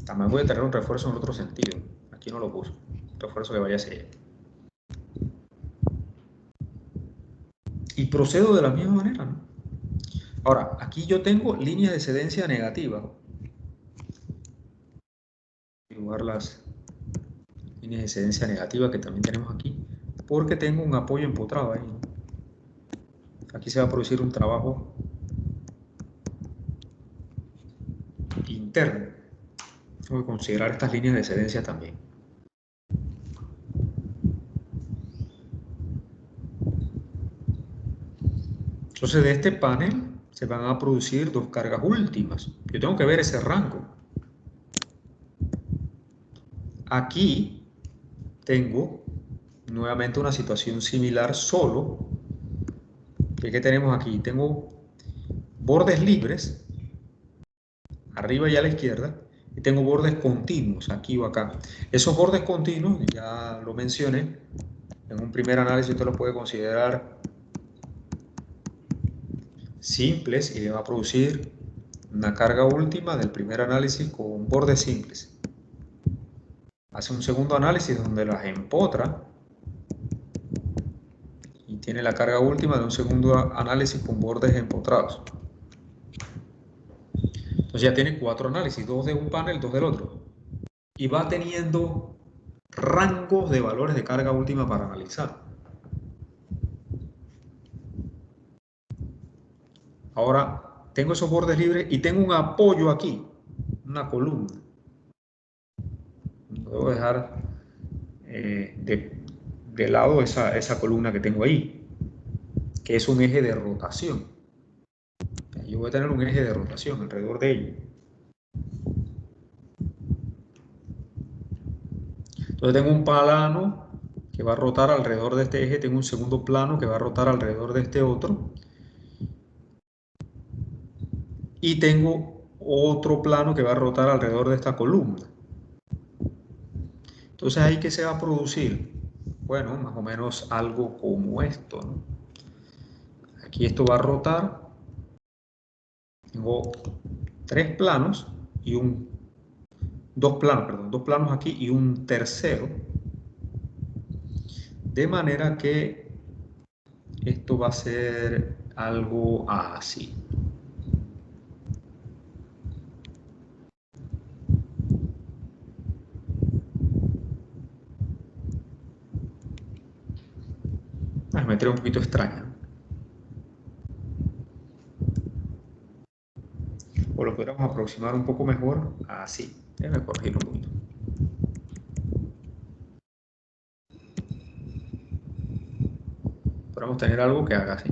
También voy a tener un refuerzo en otro sentido. Aquí no lo puse. Un refuerzo que vaya hacia allá. Y procedo de la misma manera, ¿no? Ahora, aquí yo tengo líneas de excedencia negativa. Voy a dibujar las líneas de excedencia negativa que también tenemos aquí, porque tengo un apoyo empotrado ahí, ¿no? Aquí se va a producir un trabajo interno. Voy a considerar estas líneas de excedencia también. Entonces, de este panel se van a producir dos cargas últimas. Yo tengo que ver ese rango. Aquí tengo nuevamente una situación similar, solo que ¿qué tenemos aquí? Tengo bordes libres, arriba y a la izquierda, y tengo bordes continuos, aquí o acá. Esos bordes continuos, ya lo mencioné, en un primer análisis usted los puede considerar simples y le va a producir una carga última del primer análisis con bordes simples. Hace un segundo análisis donde las empotra y tiene la carga última de un segundo análisis con bordes empotrados. Entonces ya tiene 4 análisis, 2 de un panel, 2 del otro. Y va teniendo rangos de valores de carga última para analizar. Ahora tengo esos bordes libres y tengo un apoyo aquí, una columna. Debo dejar de lado esa columna que tengo ahí, que es un eje de rotación. Yo voy a tener un eje de rotación alrededor de ello. Entonces tengo un plano que va a rotar alrededor de este eje, tengo un segundo plano que va a rotar alrededor de este otro, y tengo otro plano que va a rotar alrededor de esta columna. Entonces, ¿ahí qué se va a producir? Bueno, más o menos algo como esto, ¿no? Aquí esto va a rotar. Tengo dos planos aquí y un tercero. De manera que esto va a ser algo así. La geometría un poquito extraña. O lo pudiéramos aproximar un poco mejor así. Déjame corregirlo un poquito. Podemos tener algo que haga así.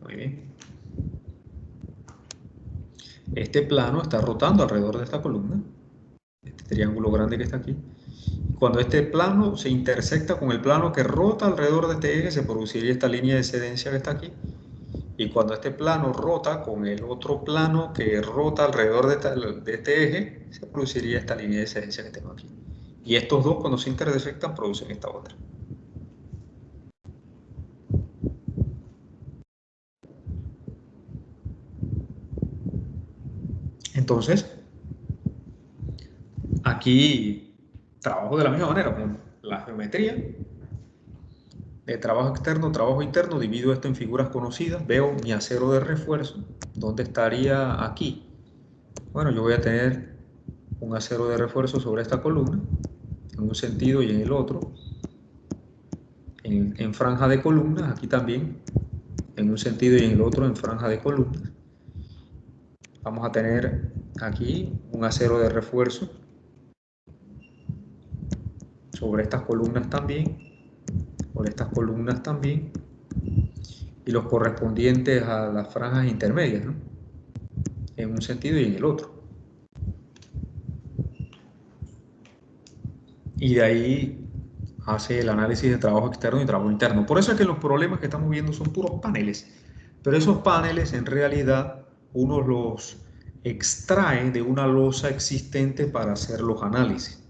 Muy bien. Este plano está rotando alrededor de esta columna. Este triángulo grande que está aquí. Cuando este plano se intersecta con el plano que rota alrededor de este eje, se produciría esta línea de excedencia que está aquí. Y cuando este plano rota con el otro plano que rota alrededor de este eje, se produciría esta línea de excedencia que tengo aquí. Y estos dos, cuando se intersectan, producen esta otra. Entonces, aquí trabajo de la misma manera con la geometría. De trabajo externo, trabajo interno, divido esto en figuras conocidas, veo mi acero de refuerzo. ¿Dónde estaría aquí? Bueno, yo voy a tener un acero de refuerzo sobre esta columna, en un sentido y en el otro. En franja de columnas, aquí también, en un sentido y en el otro, en franja de columnas. Vamos a tener aquí un acero de refuerzo sobre estas columnas también, por estas columnas también, y los correspondientes a las franjas intermedias, ¿no? En un sentido y en el otro. Y de ahí hace el análisis de trabajo externo y trabajo interno. Por eso es que los problemas que estamos viendo son puros paneles. Pero esos paneles en realidad uno los extrae de una losa existente para hacer los análisis.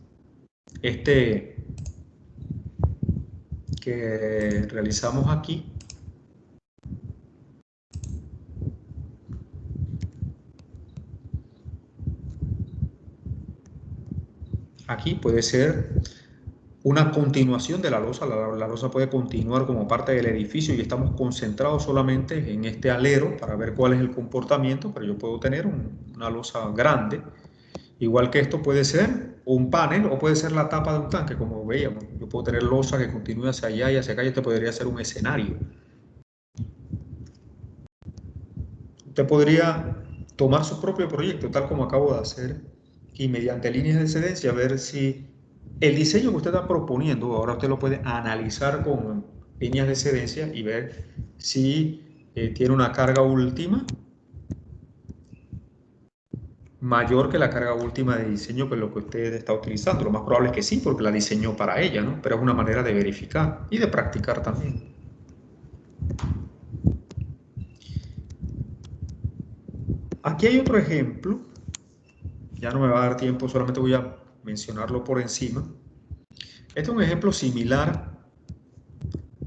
Este que realizamos aquí puede ser una continuación de la losa. La losa puede continuar como parte del edificio y estamos concentrados solamente en este alero para ver cuál es el comportamiento, pero yo puedo tener una losa grande. Igual que esto puede ser un panel o puede ser la tapa de un tanque, como veíamos. Yo puedo tener losa que continúe hacia allá y hacia acá y este podría ser un escenario. Usted podría tomar su propio proyecto, tal como acabo de hacer, y mediante líneas de excedencia ver si el diseño que usted está proponiendo, ahora usted lo puede analizar con líneas de excedencia y ver si tiene una carga última mayor que la carga última de diseño que es lo que usted está utilizando. Lo más probable es que sí, porque la diseñó para ella, ¿no? Pero es una manera de verificar y de practicar también. Aquí hay otro ejemplo. Ya no me va a dar tiempo, solamente voy a mencionarlo por encima. Este es un ejemplo similar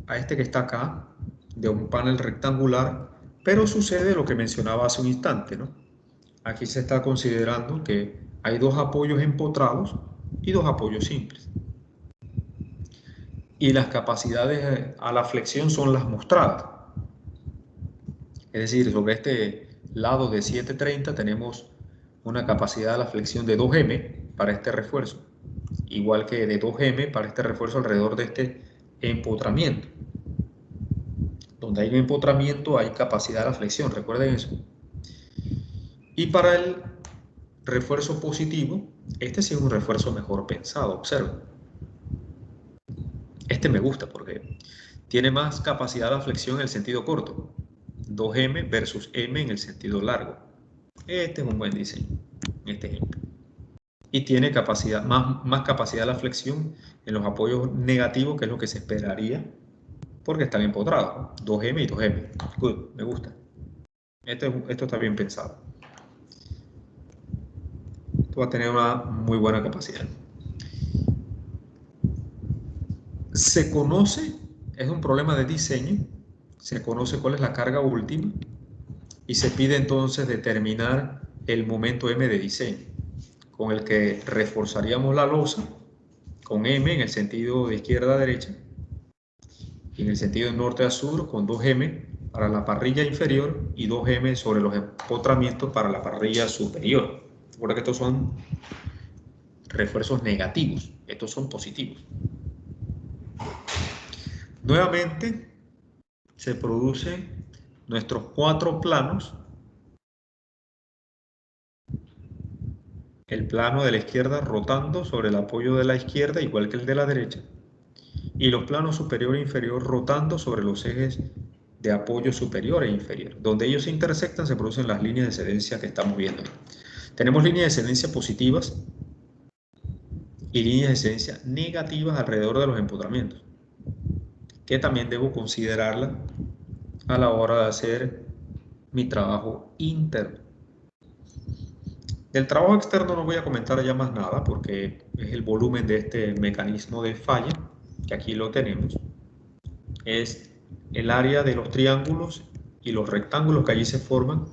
a este que está acá, de un panel rectangular, pero sucede lo que mencionaba hace un instante, ¿no? Aquí se está considerando que hay dos apoyos empotrados y dos apoyos simples. Y las capacidades a la flexión son las mostradas. Es decir, sobre este lado de 730 tenemos una capacidad de la flexión de 2M para este refuerzo, igual que de 2M para este refuerzo alrededor de este empotramiento. Donde hay un empotramiento hay capacidad de la flexión, recuerden eso. Y para el refuerzo positivo, este sí es un refuerzo mejor pensado, observen. Este me gusta porque tiene más capacidad de la flexión en el sentido corto. 2M versus M en el sentido largo. Este es un buen diseño, en este ejemplo. Y tiene capacidad, más capacidad de la flexión en los apoyos negativos, que es lo que se esperaría, porque están empotrados. 2M y 2M. Good, me gusta. Esto está bien pensado. Esto va a tener una muy buena capacidad. Se conoce, es un problema de diseño, se conoce cuál es la carga última y se pide entonces determinar el momento M de diseño, con el que reforzaríamos la losa con M en el sentido de izquierda a derecha y en el sentido de norte a sur con 2M para la parrilla inferior y 2M sobre los empotramientos para la parrilla superior. Recuerda que estos son refuerzos negativos, estos son positivos. Nuevamente se producen nuestros 4 planos. El plano de la izquierda rotando sobre el apoyo de la izquierda, igual que el de la derecha, y los planos superior e inferior rotando sobre los ejes de apoyo superior e inferior. Donde ellos se intersectan se producen las líneas de excedencia que estamos viendo. Tenemos líneas de excedencia positivas y líneas de excedencia negativas alrededor de los empotramientos, que también debo considerarlas a la hora de hacer mi trabajo interno. Del trabajo externo no voy a comentar ya más nada porque es el volumen de este mecanismo de falla, que aquí lo tenemos. Es el área de los triángulos y los rectángulos que allí se forman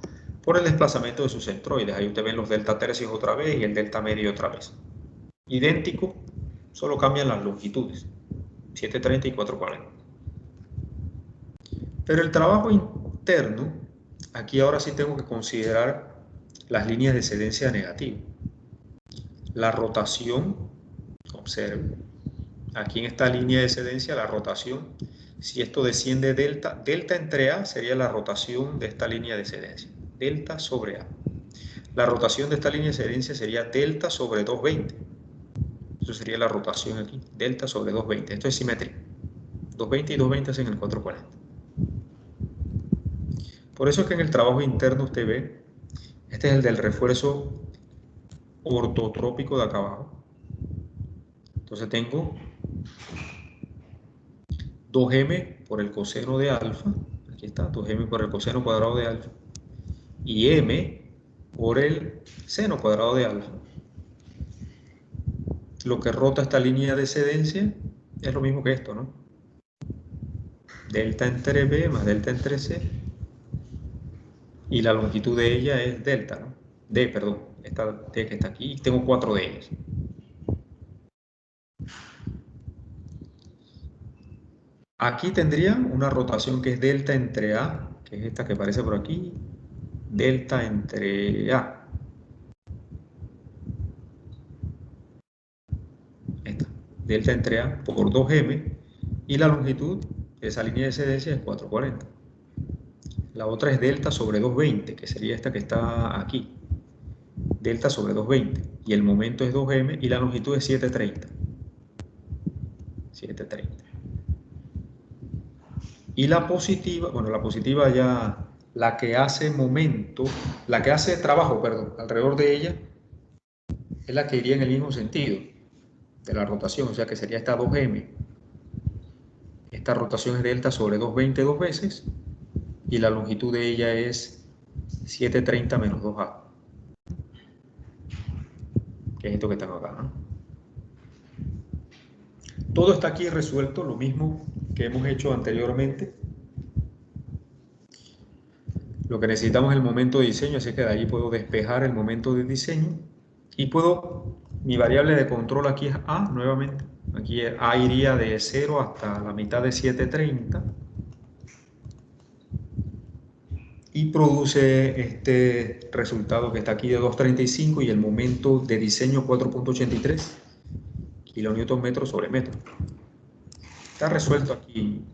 por el desplazamiento de sus centroides. Ahí usted ven los delta tercios otra vez y el delta medio otra vez. Idéntico, solo cambian las longitudes, 730 y 440. Pero el trabajo interno, aquí ahora sí tengo que considerar las líneas de excedencia negativa. La rotación, observe, aquí en esta línea de excedencia, la rotación, si esto desciende delta, delta entre A sería la rotación de esta línea de excedencia, delta sobre A. La rotación de esta línea de excedencia sería delta sobre 220. Eso sería la rotación aquí, delta sobre 220. Esto es simetría. 220 y 220 hacen el 440. Por eso es que en el trabajo interno usted ve, este es el del refuerzo ortotrópico de acá abajo. Entonces tengo 2m por el coseno de alfa, aquí está, 2m por el coseno cuadrado de alfa, y m por el seno cuadrado de alfa. Lo que rota esta línea de excedencia es lo mismo que esto, ¿no? Delta entre b más delta entre c, y la longitud de ella es delta, ¿no? D, perdón, esta D que está aquí, y tengo 4 de ellas. Aquí tendría una rotación que es delta entre A, que es esta que aparece por aquí, delta entre A. Esta, delta entre A por 2m, y la longitud de esa línea de excedencia es 440. La otra es delta sobre 220, que sería esta que está aquí. Delta sobre 220, y el momento es 2m, y la longitud es 730. 730. Y la positiva, bueno, la positiva ya, la que hace momento, la que hace trabajo, perdón, alrededor de ella, es la que iría en el mismo sentido de la rotación, o sea que sería esta 2m. Esta rotación es delta sobre 220 dos veces, y la longitud de ella es 730 menos 2a, que es esto que estamos acá, ¿no? Todo está aquí resuelto, lo mismo que hemos hecho anteriormente. Lo que necesitamos es el momento de diseño, así que de allí puedo despejar el momento de diseño y puedo, mi variable de control aquí es A nuevamente. Aquí A iría de 0 hasta la mitad de 730 y produce este resultado que está aquí de 235 y el momento de diseño 4.83 kilonewton sobre metro. Está resuelto aquí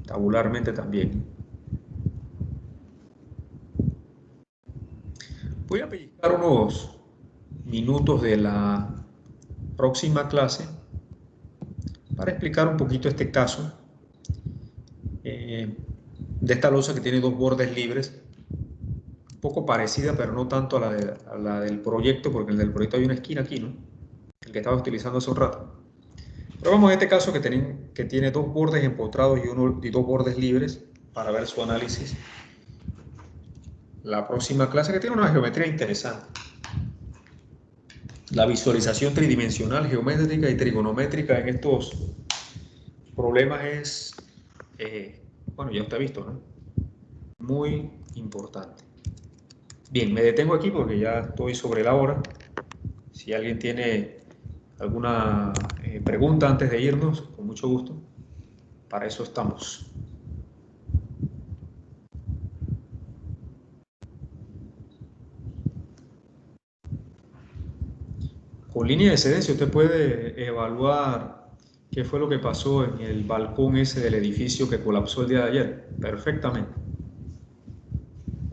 tabularmente también. Voy a pellizcar unos minutos de la próxima clase para explicar un poquito este caso de esta losa que tiene 2 bordes libres, un poco parecida pero no tanto a la del proyecto, porque en el del proyecto hay una esquina aquí, ¿no? El que estaba utilizando hace un rato. Pero vamos a este caso que tiene 2 bordes empotrados y 2 bordes libres para ver su análisis. La próxima clase que tiene una geometría interesante. La visualización tridimensional, geométrica y trigonométrica en estos problemas es, bueno, ya está visto, ¿no? Muy importante. Bien, me detengo aquí porque ya estoy sobre la hora. Si alguien tiene alguna pregunta antes de irnos, con mucho gusto. Para eso estamos. Con línea de excedencia usted puede evaluar qué fue lo que pasó en el balcón ese del edificio que colapsó el día de ayer. Perfectamente.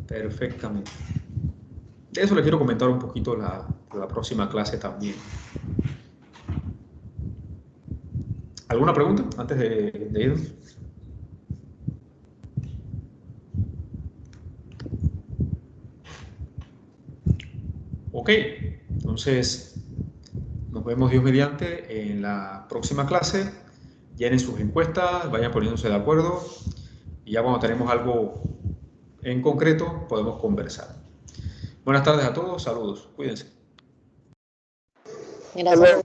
Perfectamente. De eso le quiero comentar un poquito la próxima clase también. ¿Alguna pregunta antes de irnos? Ok, entonces nos vemos Dios mediante en la próxima clase. Llenen sus encuestas, vayan poniéndose de acuerdo y ya cuando tenemos algo en concreto podemos conversar. Buenas tardes a todos, saludos, cuídense. Gracias.